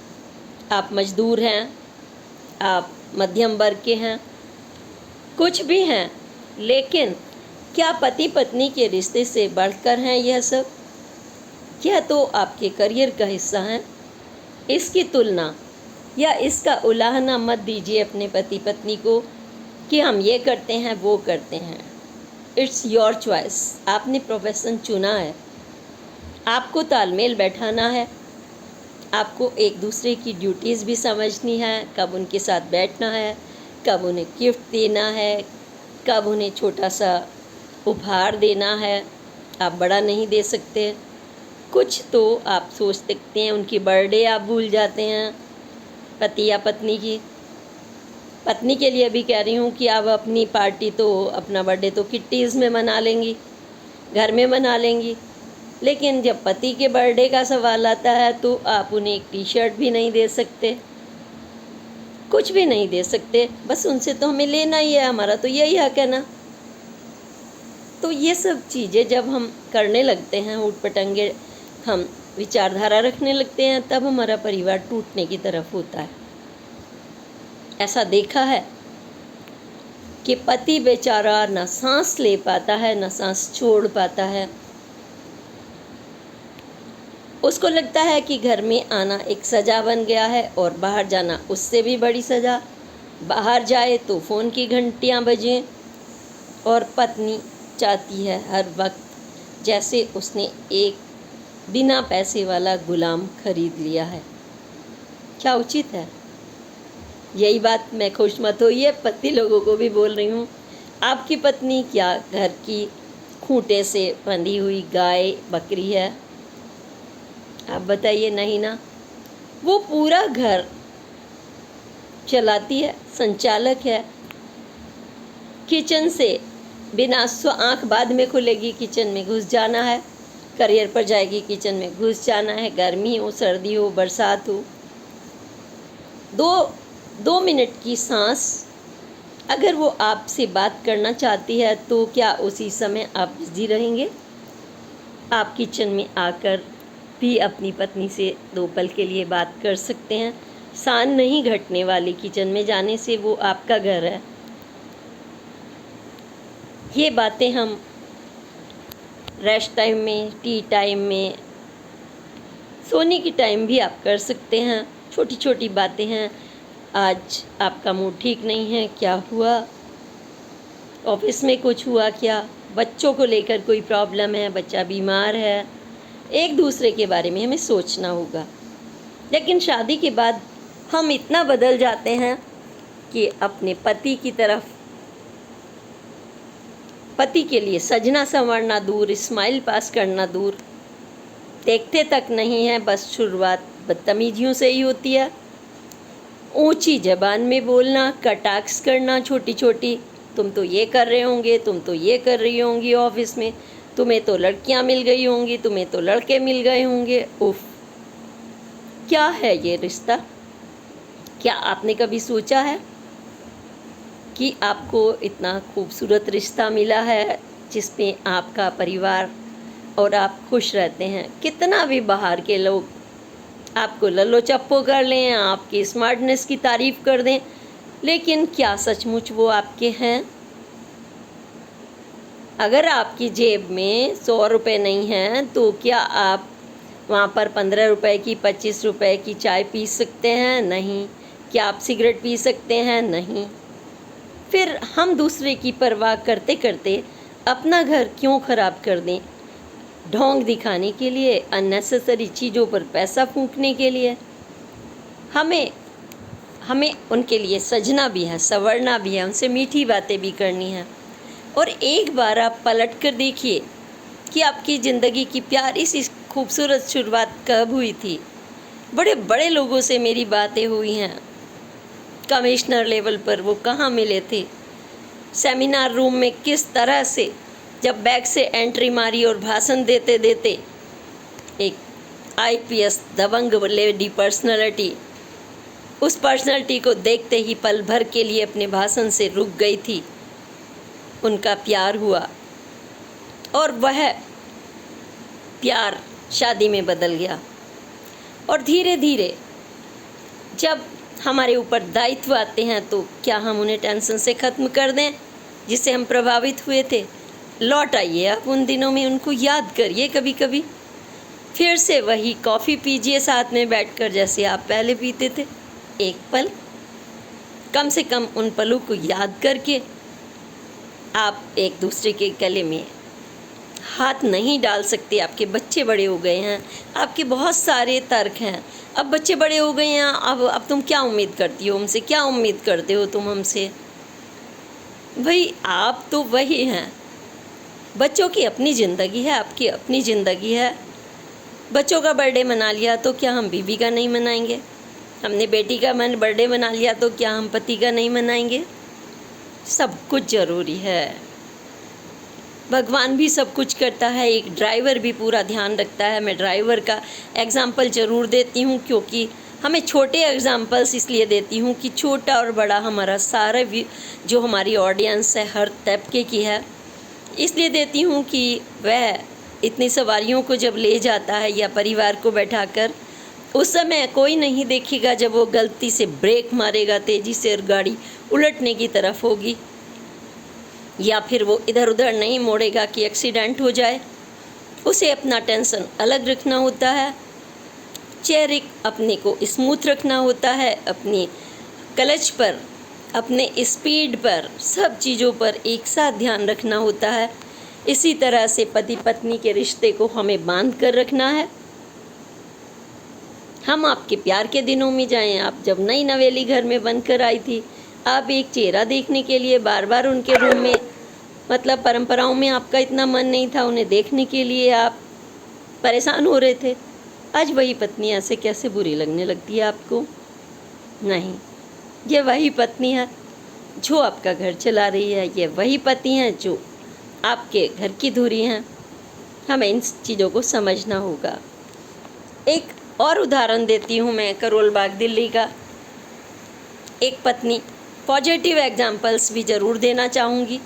आप मजदूर हैं, आप मध्यम वर्ग के हैं, कुछ भी हैं, लेकिन क्या पति पत्नी के रिश्ते से बढ़कर हैं यह सब? क्या तो आपके करियर का हिस्सा है? इसकी तुलना या इसका उलाहना मत दीजिए अपने पति पत्नी को कि हम ये करते हैं, वो करते हैं। It's your choice. आपने प्रोफेशन चुना है, आपको तालमेल बैठाना है, आपको एक दूसरे की ड्यूटीज़ भी समझनी है, कब उनके साथ बैठना है, कब उन्हें गिफ्ट देना है, कब उन्हें छोटा सा उपहार देना है। आप बड़ा नहीं दे सकते। कुछ तो आप सोच सकते हैं, उनकी बर्थडे आप भूल जाते हैं, पति या पत्नी की। पत्नी के लिए भी कह रही हूँ कि आप अपनी पार्टी तो, अपना बर्थडे तो किट्टीज़ में मना लेंगी, घर में मना लेंगी, लेकिन जब पति के बर्थडे का सवाल आता है तो आप उन्हें एक टी शर्ट भी नहीं दे सकते, कुछ भी नहीं दे सकते। बस उनसे तो हमें लेना ही है, हमारा तो यही हक है ना। तो ये सब चीज़ें जब हम करने लगते हैं, ऊट-पटांगे हम विचारधारा रखने लगते हैं, तब हमारा परिवार टूटने की तरफ होता है। ऐसा देखा है कि पति बेचारा ना सांस ले पाता है, ना सांस छोड़ पाता है। उसको लगता है कि घर में आना एक सज़ा बन गया है और बाहर जाना उससे भी बड़ी सज़ा। बाहर जाए तो फ़ोन की घंटियाँ बजें और पत्नी चाहती है हर वक्त जैसे उसने एक बिना पैसे वाला गुलाम खरीद लिया है। क्या उचित है? यही बात मैं खुश मत होइए, पति लोगों को भी बोल रही हूँ। आपकी पत्नी क्या घर की खूंटे से बंधी हुई गाय बकरी है? आप बताइए, नहीं ना। वो पूरा घर चलाती है, संचालक है। किचन से बिना आँख बाद में खुलेगी, किचन में घुस जाना है। करियर पर जाएगी, किचन में घुस जाना है। गर्मी हो, सर्दी हो, बरसात हो, दो मिनट की सांस अगर वो आपसे बात करना चाहती है तो क्या उसी समय आप बिजी रहेंगे? आप किचन में आकर भी अपनी पत्नी से 2 पल के लिए बात कर सकते हैं। सान नहीं घटने वाली किचन में जाने से, वो आपका घर है। ये बातें हम रेस्ट टाइम में, टी टाइम में, सोने की टाइम भी आप कर सकते हैं। छोटी छोटी बातें हैं। आज आपका मूड ठीक नहीं है, क्या हुआ? ऑफिस में कुछ हुआ क्या? बच्चों को लेकर कोई प्रॉब्लम है, बच्चा बीमार है। एक दूसरे के बारे में हमें सोचना होगा। लेकिन शादी के बाद हम इतना बदल जाते हैं कि अपने पति की तरफ, पति के लिए सजना संवरना दूर, स्माइल पास करना दूर, देखते तक नहीं है। बस शुरुआत बदतमीजियों से ही होती है। ऊंची ज़बान में बोलना, कटाक्ष करना छोटी छोटी, तुम तो ये कर रहे होंगे, तुम तो ये कर रही होंगी ऑफिस में, तुम्हें तो लड़कियां मिल गई होंगी, तुम्हें तो लड़के मिल गए होंगे। उफ, क्या है ये रिश्ता? क्या आपने कभी सोचा है कि आपको इतना खूबसूरत रिश्ता मिला है जिसमें आपका परिवार और आप खुश रहते हैं? कितना भी बाहर के लोग आपको लल्लो चप्पो कर लें, आपकी स्मार्टनेस की तारीफ़ कर दें, लेकिन क्या सचमुच वो आपके हैं? अगर आपकी जेब में 100 रुपये नहीं हैं तो क्या आप वहाँ पर 15 रुपए की, 25 रुपए की चाय पी सकते हैं? नहीं। क्या आप सिगरेट पी सकते हैं? नहीं। फिर हम दूसरे की परवाह करते करते अपना घर क्यों ख़राब कर दें? ढोंग दिखाने के लिए, अननेसेसरी चीज़ों पर पैसा फूंकने के लिए। हमें हमें उनके लिए सजना भी है, संवरना भी है, उनसे मीठी बातें भी करनी है। और एक बार आप पलट कर देखिए कि आपकी ज़िंदगी की प्यारी सी खूबसूरत शुरुआत कब हुई थी। बड़े बड़े लोगों से मेरी बातें हुई हैं, कमिश्नर लेवल पर वो कहाँ मिले थे, सेमिनार रूम में किस तरह से जब बैग से एंट्री मारी और भाषण देते देते एक आईपीएस दबंग लेडी पर्सनालिटी उस पर्सनालिटी को देखते ही पल भर के लिए अपने भाषण से रुक गई थी। उनका प्यार हुआ और वह प्यार शादी में बदल गया। और धीरे धीरे जब हमारे ऊपर दायित्व आते हैं तो क्या हम उन्हें टेंशन से ख़त्म कर दें जिससे हम प्रभावित हुए थे? लौट आइए आप उन दिनों में, उनको याद करिए कभी कभी। फिर से वही कॉफ़ी पीजिए साथ में बैठकर जैसे आप पहले पीते थे। एक पल, कम से कम उन पलों को याद करके आप एक दूसरे के गले में हाथ नहीं डाल सकते। आपके बच्चे बड़े हो गए हैं, आपके बहुत सारे तर्क हैं। अब बच्चे बड़े हो गए हैं, अब तुम क्या उम्मीद करती हो हमसे? क्या उम्मीद करते हो तुम हमसे? भाई आप तो वही हैं। बच्चों की अपनी ज़िंदगी है, आपकी अपनी ज़िंदगी है। बच्चों का बर्थडे मना लिया तो क्या हम बीवी का नहीं मनाएंगे? हमने बेटी का बर्थडे मना लिया तो क्या हम पति का नहीं मनाएंगे? सब कुछ ज़रूरी है। भगवान भी सब कुछ करता है, एक ड्राइवर भी पूरा ध्यान रखता है। मैं ड्राइवर का एग्ज़ाम्पल ज़रूर देती हूँ क्योंकि हमें छोटे एग्ज़ाम्पल्स इसलिए देती हूँ कि छोटा और बड़ा हमारा सारा जो हमारी ऑडियंस है हर तबके की है, इसलिए देती हूँ कि वह इतनी सवारियों को जब ले जाता है या परिवार को बैठाकर, उस समय कोई नहीं देखेगा जब वो गलती से ब्रेक मारेगा तेज़ी से और गाड़ी उलटने की तरफ होगी, या फिर वो इधर उधर नहीं मोड़ेगा कि एक्सीडेंट हो जाए। उसे अपना टेंशन अलग रखना होता है, चेहरे अपने को स्मूथ रखना होता है, अपनी क्लच पर, अपने स्पीड पर, सब चीज़ों पर एक साथ ध्यान रखना होता है। इसी तरह से पति पत्नी के रिश्ते को हमें बांध कर रखना है। हम आपके प्यार के दिनों में जाएं, आप जब नई नवेली घर में बनकर आई थी, आप एक चेहरा देखने के लिए बार बार उनके रूम में, मतलब परंपराओं में आपका इतना मन नहीं था, उन्हें देखने के लिए आप परेशान हो रहे थे। आज वही पत्नी ऐसे कैसे बुरी लगने लगती है आपको? नहीं, ये वही पत्नी है जो आपका घर चला रही है, ये वही पति हैं जो आपके घर की धुरी हैं। हमें इन चीज़ों को समझना होगा। एक और उदाहरण देती हूँ मैं, करोल बाग दिल्ली का। एक पत्नी, पॉजिटिव एग्जाम्पल्स भी ज़रूर देना चाहूँगी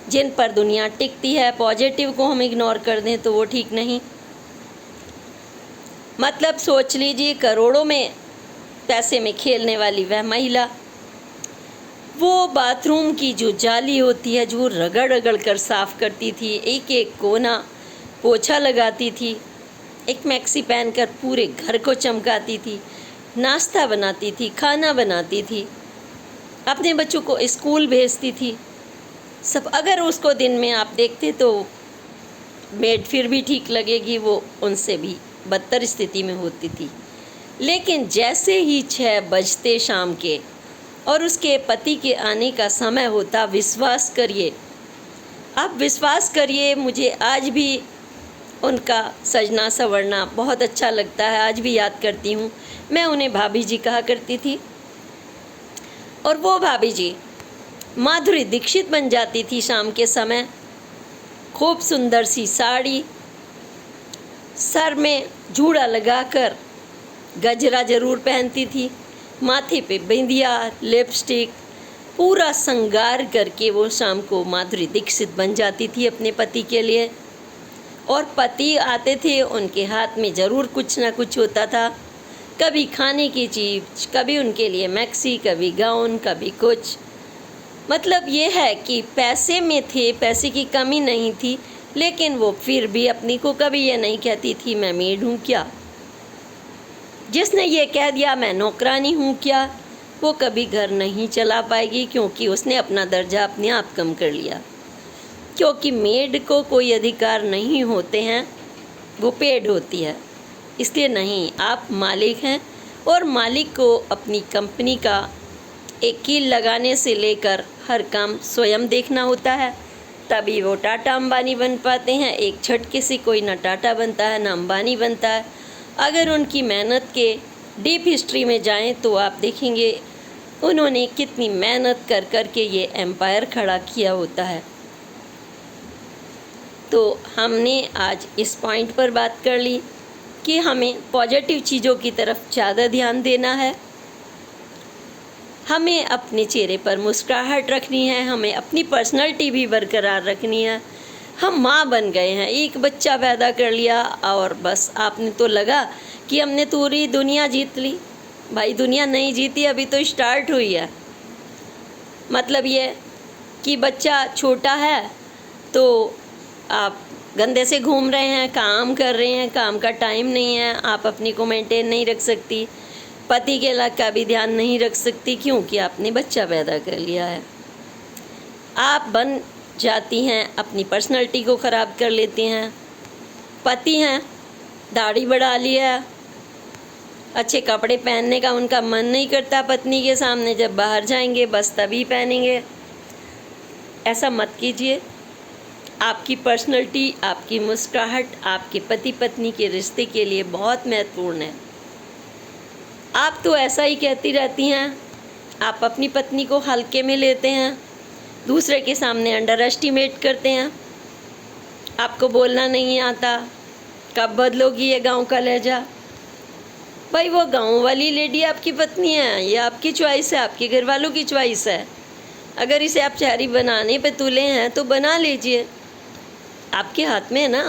जिन पर दुनिया टिकती है। पॉजिटिव को हम इग्नोर कर दें तो वो ठीक नहीं। मतलब सोच लीजिए, करोड़ों में पैसे में खेलने वाली वह महिला, वो बाथरूम की जो जाली होती है जो रगड़ रगड़ कर साफ़ करती थी, एक एक कोना पोछा लगाती थी, एक मैक्सी पहनकर पूरे घर को चमकाती थी, नाश्ता बनाती थी, खाना बनाती थी, अपने बच्चों को स्कूल भेजती थी, सब। अगर उसको दिन में आप देखते तो मेड फिर भी ठीक लगेगी, वो उनसे भी बदतर स्थिति में होती थी। लेकिन जैसे ही 6 बजते शाम के और उसके पति के आने का समय होता, विश्वास करिए, आप विश्वास करिए, मुझे आज भी उनका सजना संवरना बहुत अच्छा लगता है। आज भी याद करती हूँ। मैं उन्हें भाभी जी कहा करती थी और वो भाभी जी माधुरी दीक्षित बन जाती थी शाम के समय। खूब सुंदर सी साड़ी, सर में जूड़ा लगाकर, गजरा ज़रूर पहनती थी, माथे पे बिंदिया, लिपस्टिक, पूरा श्रृंगार करके वो शाम को माधुरी दीक्षित बन जाती थी अपने पति के लिए। और पति आते थे, उनके हाथ में ज़रूर कुछ ना कुछ होता था, कभी खाने की चीज़, कभी उनके लिए मैक्सी, कभी गाउन, कभी कुछ। मतलब ये है कि पैसे में थे, पैसे की कमी नहीं थी, लेकिन वो फिर भी अपनी को कभी ये नहीं कहती थी मैं मेड हूँ क्या। जिसने ये कह दिया मैं नौकरानी हूँ क्या, वो कभी घर नहीं चला पाएगी, क्योंकि उसने अपना दर्जा अपने आप कम कर लिया। क्योंकि मेड को कोई अधिकार नहीं होते हैं, वो पेड होती है। इसलिए नहीं, आप मालिक हैं और मालिक को अपनी कंपनी का एक कील लगाने से लेकर हर काम स्वयं देखना होता है, तभी वो टाटा अंबानी बन पाते हैं। एक झटके से कोई ना टाटा बनता है ना अंबानी बनता है। अगर उनकी मेहनत के डीप हिस्ट्री में जाएं तो आप देखेंगे उन्होंने कितनी मेहनत कर कर के ये एम्पायर खड़ा किया होता है। तो हमने आज इस पॉइंट पर बात कर ली कि हमें पॉजिटिव चीज़ों की तरफ ज़्यादा ध्यान देना है, हमें अपने चेहरे पर मुस्कुराहट रखनी है, हमें अपनी पर्सनैलिटी भी बरकरार रखनी है। हम माँ बन गए हैं, एक बच्चा पैदा कर लिया और बस आपने तो लगा कि हमने पूरी दुनिया जीत ली। भाई दुनिया नहीं जीती, अभी तो स्टार्ट हुई है। मतलब ये कि बच्चा छोटा है तो आप गंदे से घूम रहे हैं, काम कर रहे हैं, काम का टाइम नहीं है, आप अपनी को मेंटेन नहीं रख सकती, पति के लाख का भी ध्यान नहीं रख सकती, क्योंकि आपने बच्चा पैदा कर लिया है। आप बन जाती हैं, अपनी पर्सनैलिटी को ख़राब कर लेती हैं। पति हैं, दाढ़ी बढ़ा ली है, अच्छे कपड़े पहनने का उनका मन नहीं करता पत्नी के सामने, जब बाहर जाएंगे बस तभी पहनेंगे। ऐसा मत कीजिए। आपकी पर्सनैलिटी, आपकी मुस्कुराहट आपके पति पत्नी के रिश्ते के लिए बहुत महत्वपूर्ण है। आप तो ऐसा ही कहती रहती हैं, आप अपनी पत्नी को हल्के में लेते हैं, दूसरे के सामने अंडर एस्टिमेट करते हैं, आपको बोलना नहीं आता, कब बदलोगी ये गांव का लहजा। भाई वो गांव वाली लेडी आपकी पत्नी है, ये आपकी चॉइस है, आपके घर वालों की चॉइस है। अगर इसे आप चारी बनाने पे तुले हैं तो बना लीजिए, आपके हाथ में है ना।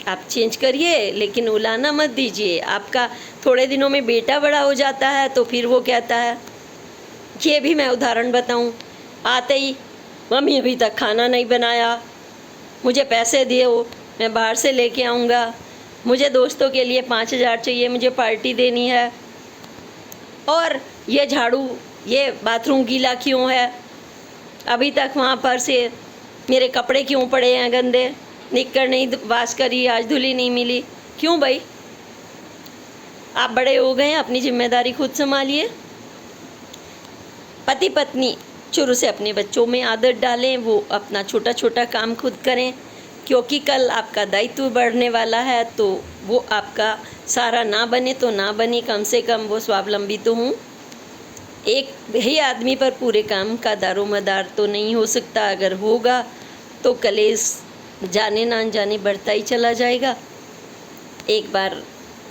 आप चेंज करिए, लेकिन उलाना मत दीजिए। आपका थोड़े दिनों में बेटा बड़ा हो जाता है तो फिर वो कहता है, ये भी मैं उदाहरण बताऊं, आते ही मम्मी अभी तक खाना नहीं बनाया, मुझे पैसे दियो, मैं बाहर से लेके आऊँगा, मुझे दोस्तों के लिए 5,000 चाहिए, मुझे पार्टी देनी है, और ये झाड़ू, ये बाथरूम गीला क्यों है, अभी तक वहाँ पर से मेरे कपड़े क्यों पड़े हैं गंदे, निक्कर नहीं वाश करी, आज धुली नहीं मिली। क्यों भाई, आप बड़े हो गए हैं, अपनी जिम्मेदारी खुद संभालिए। पति पत्नी शुरू से अपने बच्चों में आदत डालें, वो अपना छोटा छोटा काम खुद करें, क्योंकि कल आपका दायित्व बढ़ने वाला है। तो वो आपका सारा ना बने तो ना बने, कम से कम वो स्वावलंबी तो हूँ। एक ही आदमी पर पूरे काम का दारोमदार तो नहीं हो सकता, अगर होगा तो कलेश जाने ना जाने बढ़ता ही चला जाएगा। एक बार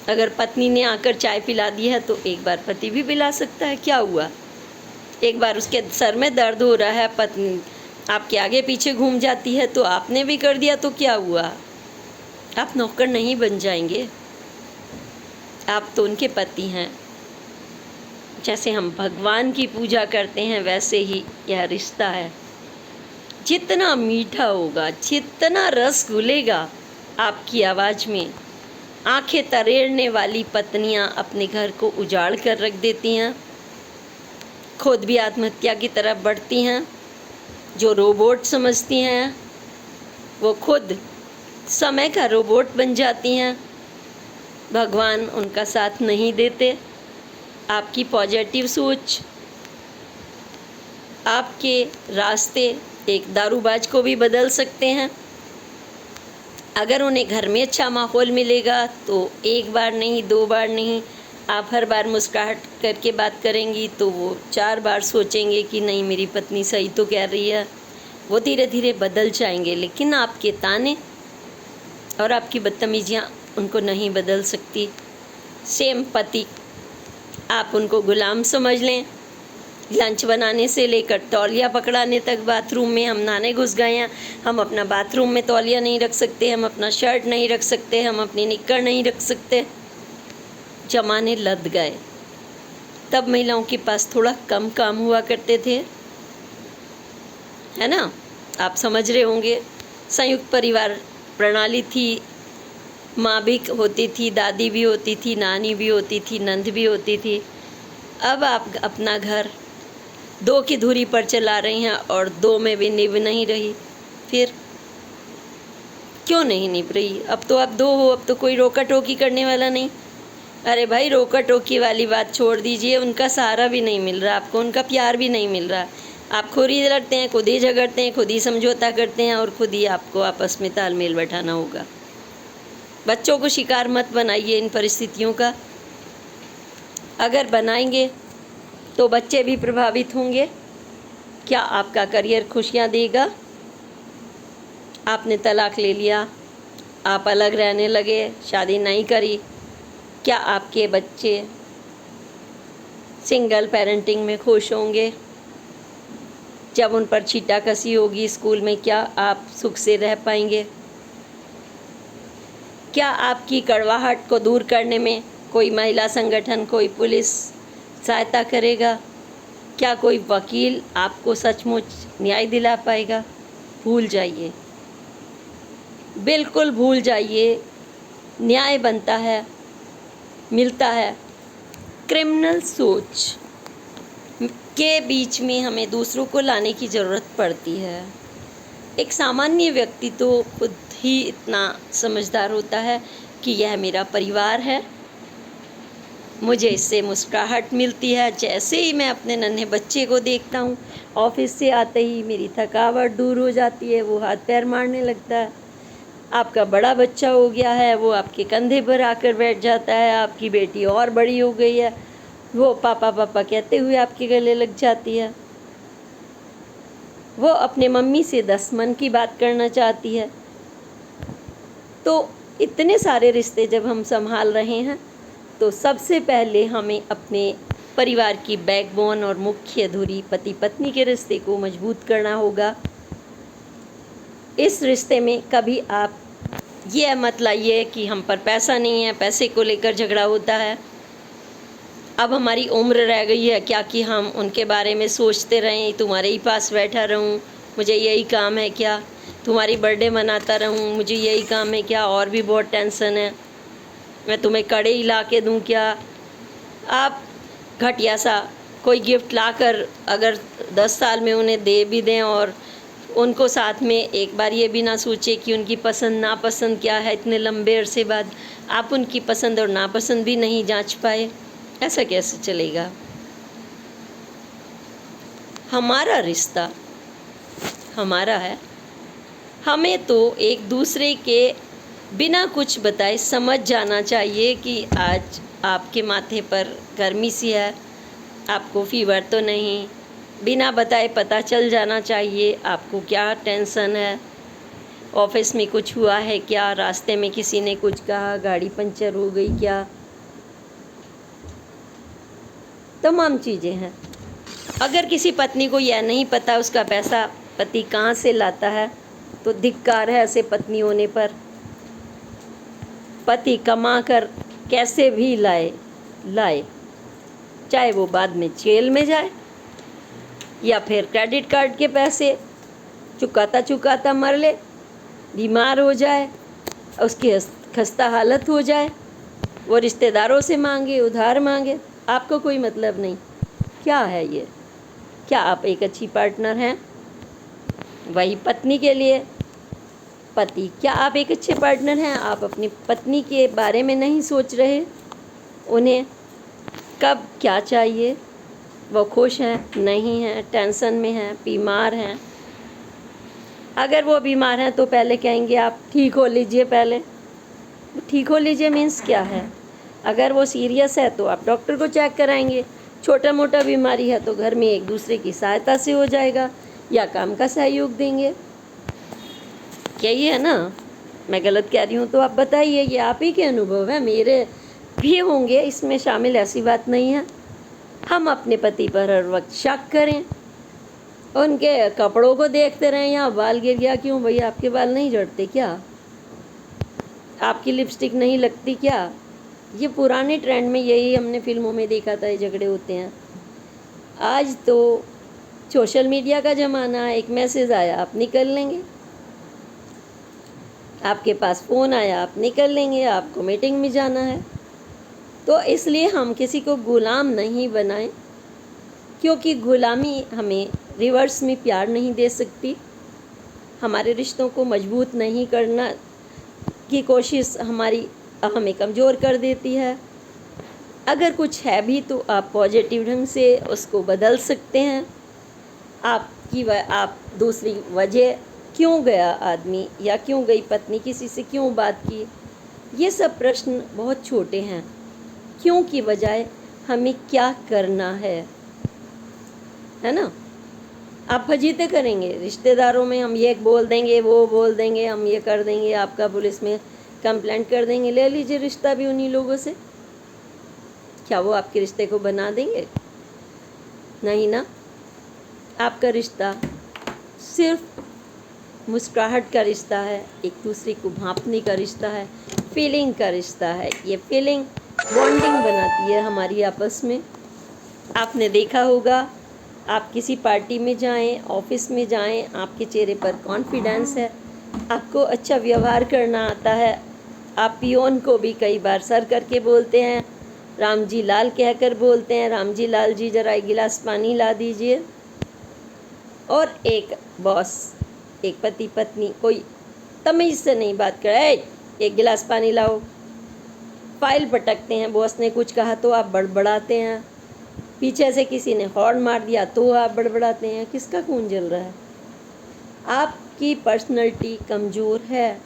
अगर पत्नी ने आकर चाय पिला दी है तो एक बार पति भी पिला सकता है, क्या हुआ। एक बार उसके सर में दर्द हो रहा है, पत्नी आपके आगे पीछे घूम जाती है तो आपने भी कर दिया तो क्या हुआ। आप नौकर नहीं बन जाएंगे, आप तो उनके पति हैं। जैसे हम भगवान की पूजा करते हैं वैसे ही यह रिश्ता है। जितना मीठा होगा, जितना रस घुलेगा आपकी आवाज़ में, आंखें तरेड़ने वाली पत्नियां अपने घर को उजाड़ कर रख देती हैं, खुद भी आत्महत्या की तरफ बढ़ती हैं। जो रोबोट समझती हैं वो खुद समय का रोबोट बन जाती हैं। भगवान उनका साथ नहीं देते। आपकी पॉजिटिव सोच, आपके रास्ते एक दारूबाज को भी बदल सकते हैं। अगर उन्हें घर में अच्छा माहौल मिलेगा तो एक बार नहीं, 2 बार नहीं, आप हर बार मुस्कुराहट करके बात करेंगी तो वो 4 बार सोचेंगे कि नहीं मेरी पत्नी सही तो कह रही है। वो धीरे धीरे बदल जाएंगे, लेकिन आपके ताने और आपकी बदतमीजियाँ उनको नहीं बदल सकती। सेम पति, आप उनको गुलाम समझ लें। लंच बनाने से लेकर तौलिया पकड़ाने तक, बाथरूम में हम नहाने घुस गए हैं, हम अपना बाथरूम में तौलिया नहीं रख सकते, हम अपना शर्ट नहीं रख सकते, हम अपनी निक्कर नहीं रख सकते, जमाने लद गए। तब महिलाओं के पास थोड़ा कम काम हुआ करते थे, है ना? आप समझ रहे होंगे। संयुक्त परिवार प्रणाली थी, माँ भी होती थी, दादी भी होती थी, नानी भी होती थी, नंद भी होती थी। अब आप अपना घर 2 की धुरी पर चला रही हैं और 2 में भी निभ नहीं रही। फिर क्यों नहीं निभ रही? अब तो आप 2 हो, अब तो कोई रोका टोकी करने वाला नहीं। अरे भाई, रोका टोकी वाली बात छोड़ दीजिए, उनका सहारा भी नहीं मिल रहा आपको, उनका प्यार भी नहीं मिल रहा। आप खुद ही लड़ते हैं, खुद ही झगड़ते हैं, खुद ही समझौता करते हैं और खुद ही आपको आपस में तालमेल बैठाना होगा। बच्चों को शिकार मत बनाइए इन परिस्थितियों का। अगर बनाएंगे तो बच्चे भी प्रभावित होंगे। क्या आपका करियर खुशियाँ देगा? आपने तलाक ले लिया, आप अलग रहने लगे, शादी नहीं करी, क्या आपके बच्चे सिंगल पेरेंटिंग में खुश होंगे? जब उन पर छींटाकसी होगी स्कूल में, क्या आप सुख से रह पाएंगे? क्या आपकी कड़वाहट को दूर करने में कोई महिला संगठन, कोई पुलिस सहायता करेगा? क्या कोई वकील आपको सचमुच न्याय दिला पाएगा? भूल जाइए, बिल्कुल भूल जाइए। न्याय बनता है, मिलता है क्रिमिनल सोच के बीच में। हमें दूसरों को लाने की ज़रूरत पड़ती है। एक सामान्य व्यक्ति तो खुद ही इतना समझदार होता है कि यह मेरा परिवार है, मुझे इससे मुस्कुराहट मिलती है। जैसे ही मैं अपने नन्हे बच्चे को देखता हूँ, ऑफिस से आते ही मेरी थकावट दूर हो जाती है, वो हाथ पैर मारने लगता है। आपका बड़ा बच्चा हो गया है, वो आपके कंधे पर आकर बैठ जाता है। आपकी बेटी और बड़ी हो गई है, वो पापा पापा कहते हुए आपके गले लग जाती है। वो अपने मम्मी से 10 मन की बात करना चाहती है। तो इतने सारे रिश्ते जब हम संभाल रहे हैं, तो सबसे पहले हमें अपने परिवार की बैकबोन और मुख्य धुरी पति पत्नी के रिश्ते को मजबूत करना होगा। इस रिश्ते में कभी आप ये मत लाइए कि हम पर पैसा नहीं है, पैसे को लेकर झगड़ा होता है। अब हमारी उम्र रह गई है क्या कि हम उनके बारे में सोचते रहें, तुम्हारे ही पास बैठा रहूं, मुझे यही काम है क्या? तुम्हारी बर्थडे मनाता रहूं, मुझे यही काम है क्या? और भी बहुत टेंशन है, मैं तुम्हें कड़े ही ला के दूँ क्या? आप घटिया सा कोई गिफ्ट लाकर अगर 10 साल में उन्हें दे भी दें और उनको साथ में एक बार ये भी ना सोचे कि उनकी पसंद नापसंद क्या है, इतने लंबे अरसे बाद आप उनकी पसंद और नापसंद भी नहीं जांच पाए, ऐसा कैसे चलेगा? हमारा रिश्ता हमारा है, हमें तो एक दूसरे के बिना कुछ बताए समझ जाना चाहिए कि आज आपके माथे पर गर्मी सी है, आपको फीवर तो नहीं। बिना बताए पता चल जाना चाहिए आपको क्या टेंशन है, ऑफिस में कुछ हुआ है क्या, रास्ते में किसी ने कुछ कहा, गाड़ी पंचर हो गई क्या, तमाम चीज़ें हैं। अगर किसी पत्नी को यह नहीं पता उसका पैसा पति कहाँ से लाता है, तो धिक्कार है ऐसे पत्नी होने पर। पति कमा कर कैसे भी लाए, चाहे वो बाद में जेल में जाए या फिर क्रेडिट कार्ड के पैसे चुकाता मर ले, बीमार हो जाए, उसकी खस्ता हालत हो जाए, वो रिश्तेदारों से मांगे, उधार मांगे, आपको कोई मतलब नहीं। क्या है ये? क्या आप एक अच्छी पार्टनर हैं? वही पत्नी के लिए पति, क्या आप एक अच्छे पार्टनर हैं? आप अपनी पत्नी के बारे में नहीं सोच रहे, उन्हें कब क्या चाहिए, वो खुश हैं नहीं हैं, टेंशन में हैं, बीमार हैं। अगर वो बीमार हैं तो पहले कहेंगे आप ठीक हो लीजिए, पहले ठीक हो लीजिए मीन्स क्या है? अगर वो सीरियस है तो आप डॉक्टर को चेक कराएंगे, छोटा मोटा बीमारी है तो घर में एक दूसरे की सहायता से हो जाएगा या काम का सहयोग देंगे। यही है ना? मैं गलत कह रही हूँ तो आप बताइए, ये आप ही के अनुभव है, मेरे भी होंगे इसमें शामिल, ऐसी बात नहीं है। हम अपने पति पर हर वक्त शक करें, उनके कपड़ों को देखते रहें, यहाँ बाल गिर गया, क्यों भैया आपके बाल नहीं झड़ते क्या? आपकी लिपस्टिक नहीं लगती क्या? ये पुराने ट्रेंड में यही हमने फिल्मों में देखा था, ये झगड़े होते हैं। आज तो सोशल मीडिया का ज़माना है, एक मैसेज आया आप निकल लेंगे, आपके पास फ़ोन आया आप निकल लेंगे, आपको मीटिंग में जाना है। तो इसलिए हम किसी को गुलाम नहीं बनाएं, क्योंकि गुलामी हमें रिवर्स में प्यार नहीं दे सकती, हमारे रिश्तों को मजबूत नहीं करना की कोशिश हमारी हमें कमज़ोर कर देती है। अगर कुछ है भी तो आप पॉजिटिव ढंग से उसको बदल सकते हैं। आप दूसरी वजह क्यों गया आदमी या क्यों गई पत्नी, किसी से क्यों बात की, ये सब प्रश्न बहुत छोटे हैं। क्यों की बजाय हमें क्या करना है ना। आप फजीते करेंगे रिश्तेदारों में, हम ये बोल देंगे वो बोल देंगे, हम ये कर देंगे, आपका पुलिस में कंप्लेंट कर देंगे, ले लीजिए रिश्ता भी उन्हीं लोगों से। क्या वो आपके रिश्ते को बना देंगे? नहीं ना। आपका रिश्ता सिर्फ मुस्कुराहट का रिश्ता है, एक दूसरे को भांपने का रिश्ता है, फीलिंग का रिश्ता है। ये फीलिंग बॉन्डिंग बनाती है हमारी आपस में। आपने देखा होगा, आप किसी पार्टी में जाएं, ऑफिस में जाएं, आपके चेहरे पर कॉन्फिडेंस है, आपको अच्छा व्यवहार करना आता है। आप पियोन को भी कई बार सर करके बोलते हैं, राम जी लाल कहकर बोलते हैं, राम जी लाल जी ज़रा एक गिलास पानी ला दीजिए। और एक बॉस, एक पति पत्नी कोई तमीज़ से नहीं बात करे, एक गिलास पानी लाओ, फाइल पटकते हैं। बॉस ने कुछ कहा तो आप बड़बड़ाते हैं, पीछे से किसी ने हॉर्न मार दिया तो आप बड़बड़ाते हैं। किसका खून जल रहा है? आपकी पर्सनैलिटी कमज़ोर है,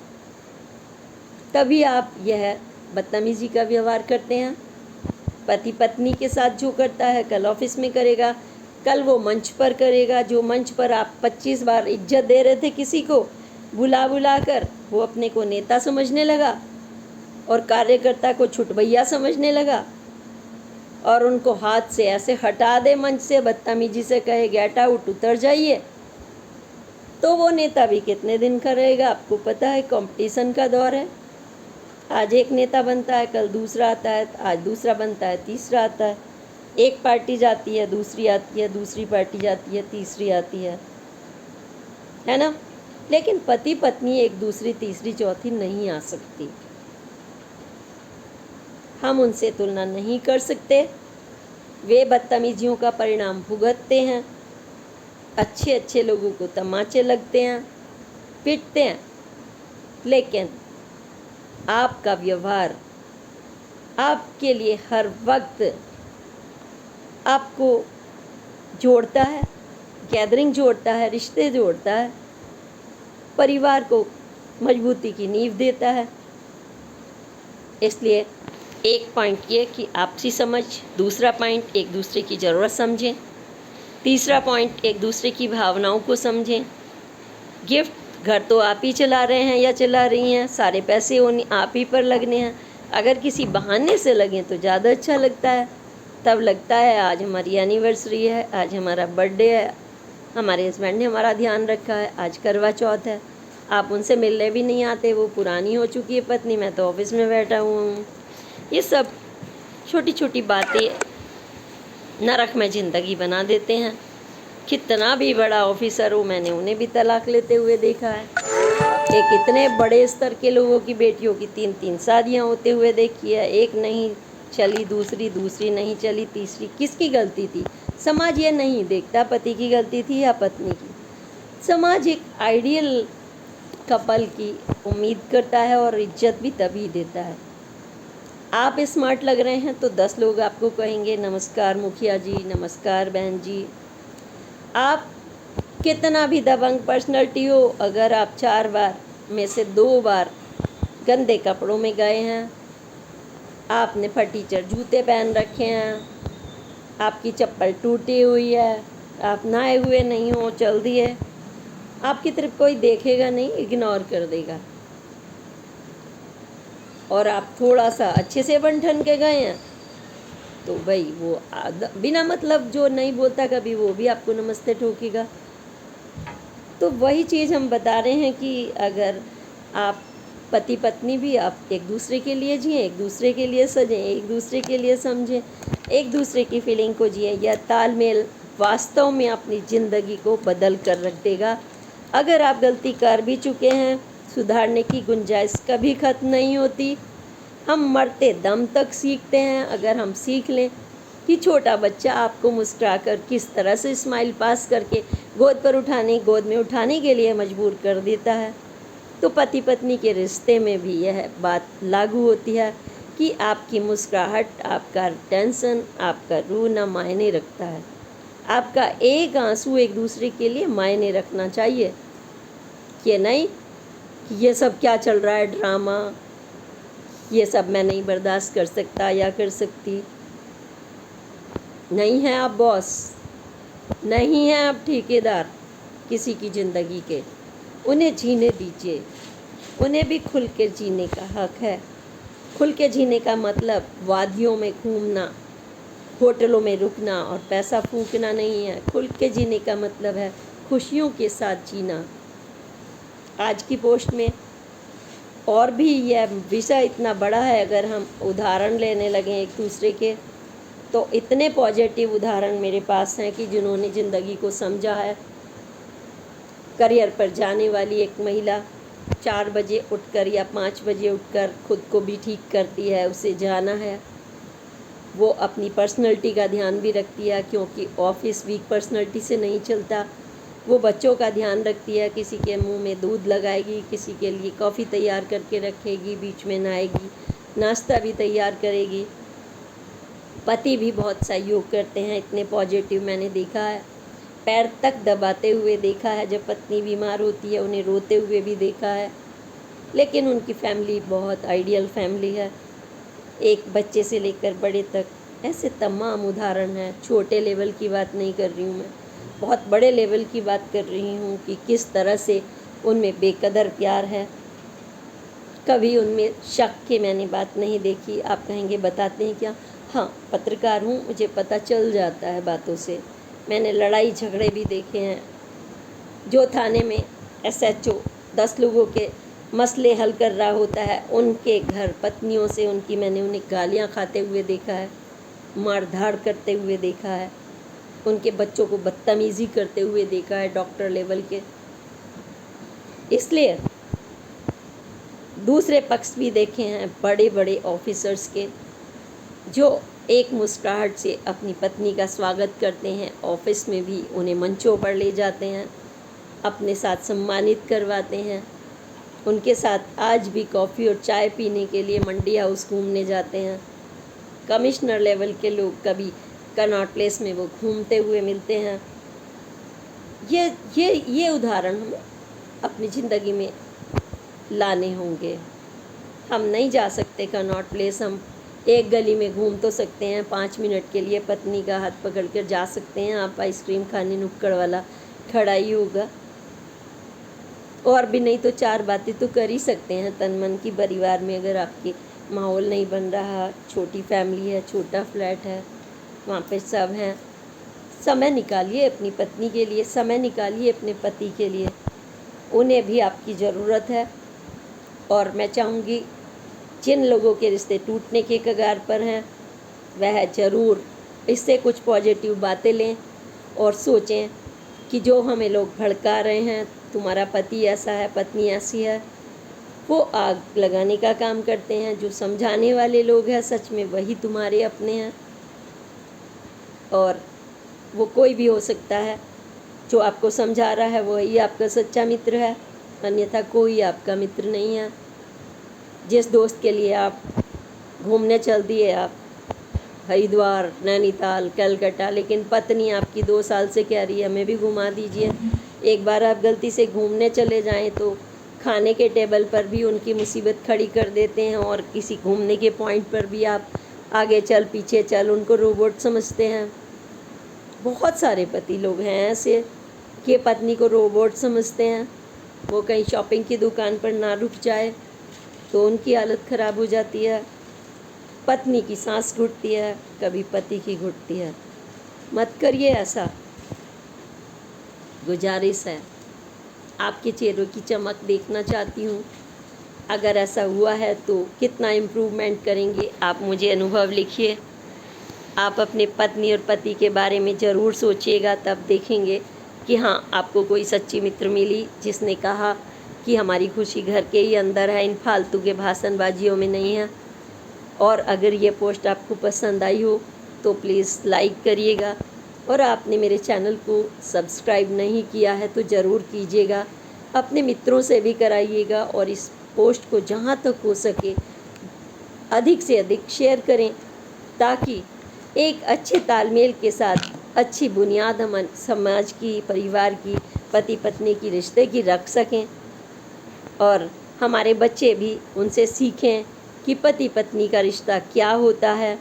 तभी आप यह बदतमीज़ी का व्यवहार करते हैं। पति पत्नी के साथ जो करता है कल ऑफिस में करेगा, कल वो मंच पर करेगा। जो मंच पर आप 25 बार इज्जत दे रहे थे किसी को, बुला कर वो अपने को नेता समझने लगा और कार्यकर्ता को छुटभैया समझने लगा, और उनको हाथ से ऐसे हटा दे मंच से, बदतमीजी से कहे गेट आउट, उतर जाइए, तो वो नेता भी कितने दिन का रहेगा? आपको पता है कंपटीशन का दौर है। आज एक नेता बनता है, कल दूसरा आता है, आज दूसरा बनता है, तीसरा आता है। एक पार्टी जाती है, दूसरी आती है, दूसरी पार्टी जाती है, तीसरी आती है ना। लेकिन पति पत्नी एक दूसरी, तीसरी, चौथी नहीं आ सकती। हम उनसे तुलना नहीं कर सकते। वे बदतमीजियों का परिणाम भुगतते हैं, अच्छे अच्छे लोगों को तमाचे लगते हैं, पीटते हैं, लेकिन आपका व्यवहार आपके लिए हर वक्त आपको जोड़ता है, गैदरिंग जोड़ता है, रिश्ते जोड़ता है, परिवार को मजबूती की नींव देता है। इसलिए एक पॉइंट ये कि आपसी समझ, दूसरा पॉइंट एक दूसरे की ज़रूरत समझें, तीसरा पॉइंट एक दूसरे की भावनाओं को समझें। गिफ्ट घर तो आप ही चला रहे हैं या चला रही हैं, सारे पैसे आप ही पर लगने हैं। अगर किसी बहाने से लगें तो ज़्यादा अच्छा लगता है। तब लगता है आज हमारी एनिवर्सरी है, आज हमारा बर्थडे है, हमारे हस्बैंड ने हमारा ध्यान रखा है, आज करवा चौथ है। आप उनसे मिलने भी नहीं आते, वो पुरानी हो चुकी है पत्नी, मैं तो ऑफिस में बैठा हुआ हूँ। ये सब छोटी छोटी बातें नरक में ज़िंदगी बना देते हैं। कितना भी बड़ा ऑफिसर हो, मैंने उन्हें भी तलाक लेते हुए देखा है। एक इतने बड़े स्तर के लोगों की बेटियों की 3-3 शादियाँ होते हुए देखी है। एक नहीं चली, दूसरी नहीं चली, तीसरी। किसकी गलती थी? समाज ये नहीं देखता पति की गलती थी या पत्नी की। समाज एक आइडियल कपल की उम्मीद करता है और इज्जत भी तभी देता है। आप स्मार्ट लग रहे हैं तो 10 लोग आपको कहेंगे नमस्कार मुखिया जी, नमस्कार बहन जी। आप कितना भी दबंग पर्सनैलिटी हो, अगर आप 4 बार में से 2 बार गंदे कपड़ों में गए हैं, आपने फटीचर जूते पहन रखे हैं, आपकी चप्पल टूटी हुई है, आप नहाए हुए नहीं हो, चल दिए, आपकी तरफ कोई देखेगा नहीं, इग्नोर कर देगा। और आप थोड़ा सा अच्छे से बन ठन के गए हैं तो भाई वो बिना मतलब जो नहीं बोलता कभी, वो भी आपको नमस्ते ठोकेगा। तो वही चीज़ हम बता रहे हैं कि अगर आप पति पत्नी भी आप एक दूसरे के लिए जिएं, एक दूसरे के लिए सजें, एक दूसरे के लिए समझें, एक दूसरे की फीलिंग को जिएं। यह तालमेल वास्तव में अपनी ज़िंदगी को बदल कर रख देगा। अगर आप गलती कर भी चुके हैं, सुधारने की गुंजाइश कभी ख़त्म नहीं होती। हम मरते दम तक सीखते हैं। अगर हम सीख लें कि छोटा बच्चा आपको मुस्कुराकर किस तरह से स्माइल पास करके गोद में उठाने के लिए मजबूर कर देता है, तो पति पत्नी के रिश्ते में भी यह बात लागू होती है कि आपकी मुस्कुराहट, आपका टेंशन, आपका रोना मायने रखता है। आपका एक आंसू एक दूसरे के लिए मायने रखना चाहिए। ये नहीं कि ये सब क्या चल रहा है ड्रामा, ये सब मैं नहीं बर्दाश्त कर सकता या कर सकती। नहीं है आप बॉस, नहीं हैं आप ठेकेदार किसी की ज़िंदगी के। उन्हें जीने दीजिए, उन्हें भी खुल के जीने का हक है। खुल के जीने का मतलब वादियों में घूमना, होटलों में रुकना और पैसा फूंकना नहीं है। खुल के जीने का मतलब है खुशियों के साथ जीना। आज की पोस्ट में और भी यह विषय इतना बड़ा है, अगर हम उदाहरण लेने लगें एक दूसरे के, तो इतने पॉजिटिव उदाहरण मेरे पास हैं कि जिन्होंने ज़िंदगी को समझा है। करियर पर जाने वाली एक महिला 4 बजे उठकर या 5 बजे उठकर खुद को भी ठीक करती है, उसे जाना है। वो अपनी पर्सनैलिटी का ध्यान भी रखती है, क्योंकि ऑफिस वीक पर्सनैलिटी से नहीं चलता। वो बच्चों का ध्यान रखती है, किसी के मुंह में दूध लगाएगी, किसी के लिए कॉफ़ी तैयार करके रखेगी, बीच में नहाएगी, नाश्ता भी तैयार करेगी। पति भी बहुत सहयोग करते हैं, इतने पॉजिटिव मैंने देखा है। पैर तक दबाते हुए देखा है, जब पत्नी बीमार होती है उन्हें रोते हुए भी देखा है। लेकिन उनकी फैमिली बहुत आइडियल फैमिली है, एक बच्चे से लेकर बड़े तक। ऐसे तमाम उदाहरण हैं। छोटे लेवल की बात नहीं कर रही हूँ मैं, बहुत बड़े लेवल की बात कर रही हूँ कि किस तरह से उनमें बेकदर प्यार है। कभी उनमें शक की मैंने बात नहीं देखी। आप कहेंगे बताते हैं क्या? हाँ, पत्रकार हूँ, मुझे पता चल जाता है बातों से। मैंने लड़ाई झगड़े भी देखे हैं। जो थाने में SHO 10 लोगों के मसले हल कर रहा होता है, उनके घर पत्नियों से मैंने उन्हें गालियाँ खाते हुए देखा है, मारधाड़ करते हुए देखा है, उनके बच्चों को बदतमीज़ी करते हुए देखा है, डॉक्टर लेवल के। इसलिए दूसरे पक्ष भी देखे हैं, बड़े बड़े ऑफिसर्स के, जो एक मुस्कुराहट से अपनी पत्नी का स्वागत करते हैं। ऑफिस में भी उन्हें मंचों पर ले जाते हैं, अपने साथ सम्मानित करवाते हैं। उनके साथ आज भी कॉफ़ी और चाय पीने के लिए मंडी हाउस घूमने जाते हैं। कमिश्नर लेवल के लोग कभी कनॉट प्लेस में वो घूमते हुए मिलते हैं। ये उदाहरण हमें अपनी ज़िंदगी में लाने होंगे। हम नहीं जा सकते कनॉट प्लेस, हम एक गली में घूम तो सकते हैं, 5 मिनट के लिए पत्नी का हाथ पकड़ कर जा सकते हैं। आप आइसक्रीम खाने नुक्कड़ वाला खड़ा ही होगा, और भी नहीं तो 4 बातें तो कर ही सकते हैं तन मन की। परिवार में अगर आपके माहौल नहीं बन रहा, छोटी फैमिली है, छोटा फ्लैट है, वहाँ पे सब हैं, समय निकालिए अपनी पत्नी के लिए, समय निकालिए अपने पति के लिए। उन्हें भी आपकी ज़रूरत है। और मैं चाहूँगी जिन लोगों के रिश्ते टूटने के कगार पर हैं, वह ज़रूर इससे कुछ पॉजिटिव बातें लें और सोचें कि जो हमें लोग भड़का रहे हैं, तुम्हारा पति ऐसा है, पत्नी ऐसी है, वो आग लगाने का काम करते हैं। जो समझाने वाले लोग हैं, सच में वही तुम्हारे अपने हैं। और वो कोई भी हो सकता है, जो आपको समझा रहा है वही आपका सच्चा मित्र है, अन्यथा कोई आपका मित्र नहीं है। जिस दोस्त के लिए आप घूमने चल दिए, आप हरिद्वार, नैनीताल, कलकत्ता, लेकिन पत्नी आपकी 2 साल से कह रही है हमें भी घुमा दीजिए। एक बार आप गलती से घूमने चले जाएं तो खाने के टेबल पर भी उनकी मुसीबत खड़ी कर देते हैं, और किसी घूमने के पॉइंट पर भी आप आगे चल पीछे चल उनको रोबोट समझते हैं। बहुत सारे पति लोग हैं ऐसे कि पत्नी को रोबोट समझते हैं। वो कहीं शॉपिंग की दुकान पर ना रुक जाए तो उनकी हालत ख़राब हो जाती है। पत्नी की सांस घुटती है, कभी पति की घुटती है। मत करिए ऐसा, गुजारिश है। आपके चेहरों की चमक देखना चाहती हूँ, अगर ऐसा हुआ है तो कितना इम्प्रूवमेंट करेंगे, आप मुझे अनुभव लिखिए। आप अपने पत्नी और पति के बारे में ज़रूर सोचिएगा, तब देखेंगे कि हाँ, आपको कोई सच्ची मित्र मिली जिसने कहा कि हमारी खुशी घर के ही अंदर है, इन फालतू के भाषणबाजियों में नहीं है। और अगर ये पोस्ट आपको पसंद आई हो तो प्लीज़ लाइक करिएगा, और आपने मेरे चैनल को सब्सक्राइब नहीं किया है तो ज़रूर कीजिएगा। अपने मित्रों से भी कराइएगा, और इस पोस्ट को जहाँ तक हो सके अधिक से अधिक शेयर करें, ताकि एक अच्छे तालमेल के साथ अच्छी बुनियाद हम समाज की, परिवार की, पति पत्नी की रिश्ते की रख सकें, और हमारे बच्चे भी उनसे सीखें कि पति पत्नी का रिश्ता क्या होता है।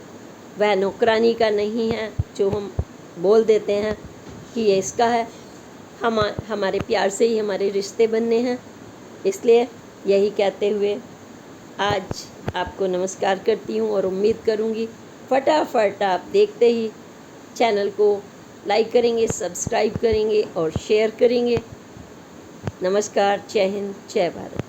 वह नौकरानी का नहीं है जो हम बोल देते हैं कि ये इसका है। हमारे प्यार से ही हमारे रिश्ते बनने हैं। इसलिए यही कहते हुए आज आपको नमस्कार करती हूँ, और उम्मीद करूँगी फटाफट आप देखते ही चैनल को लाइक करेंगे, सब्सक्राइब करेंगे और शेयर करेंगे। नमस्कार, जय हिंद, जय भारत।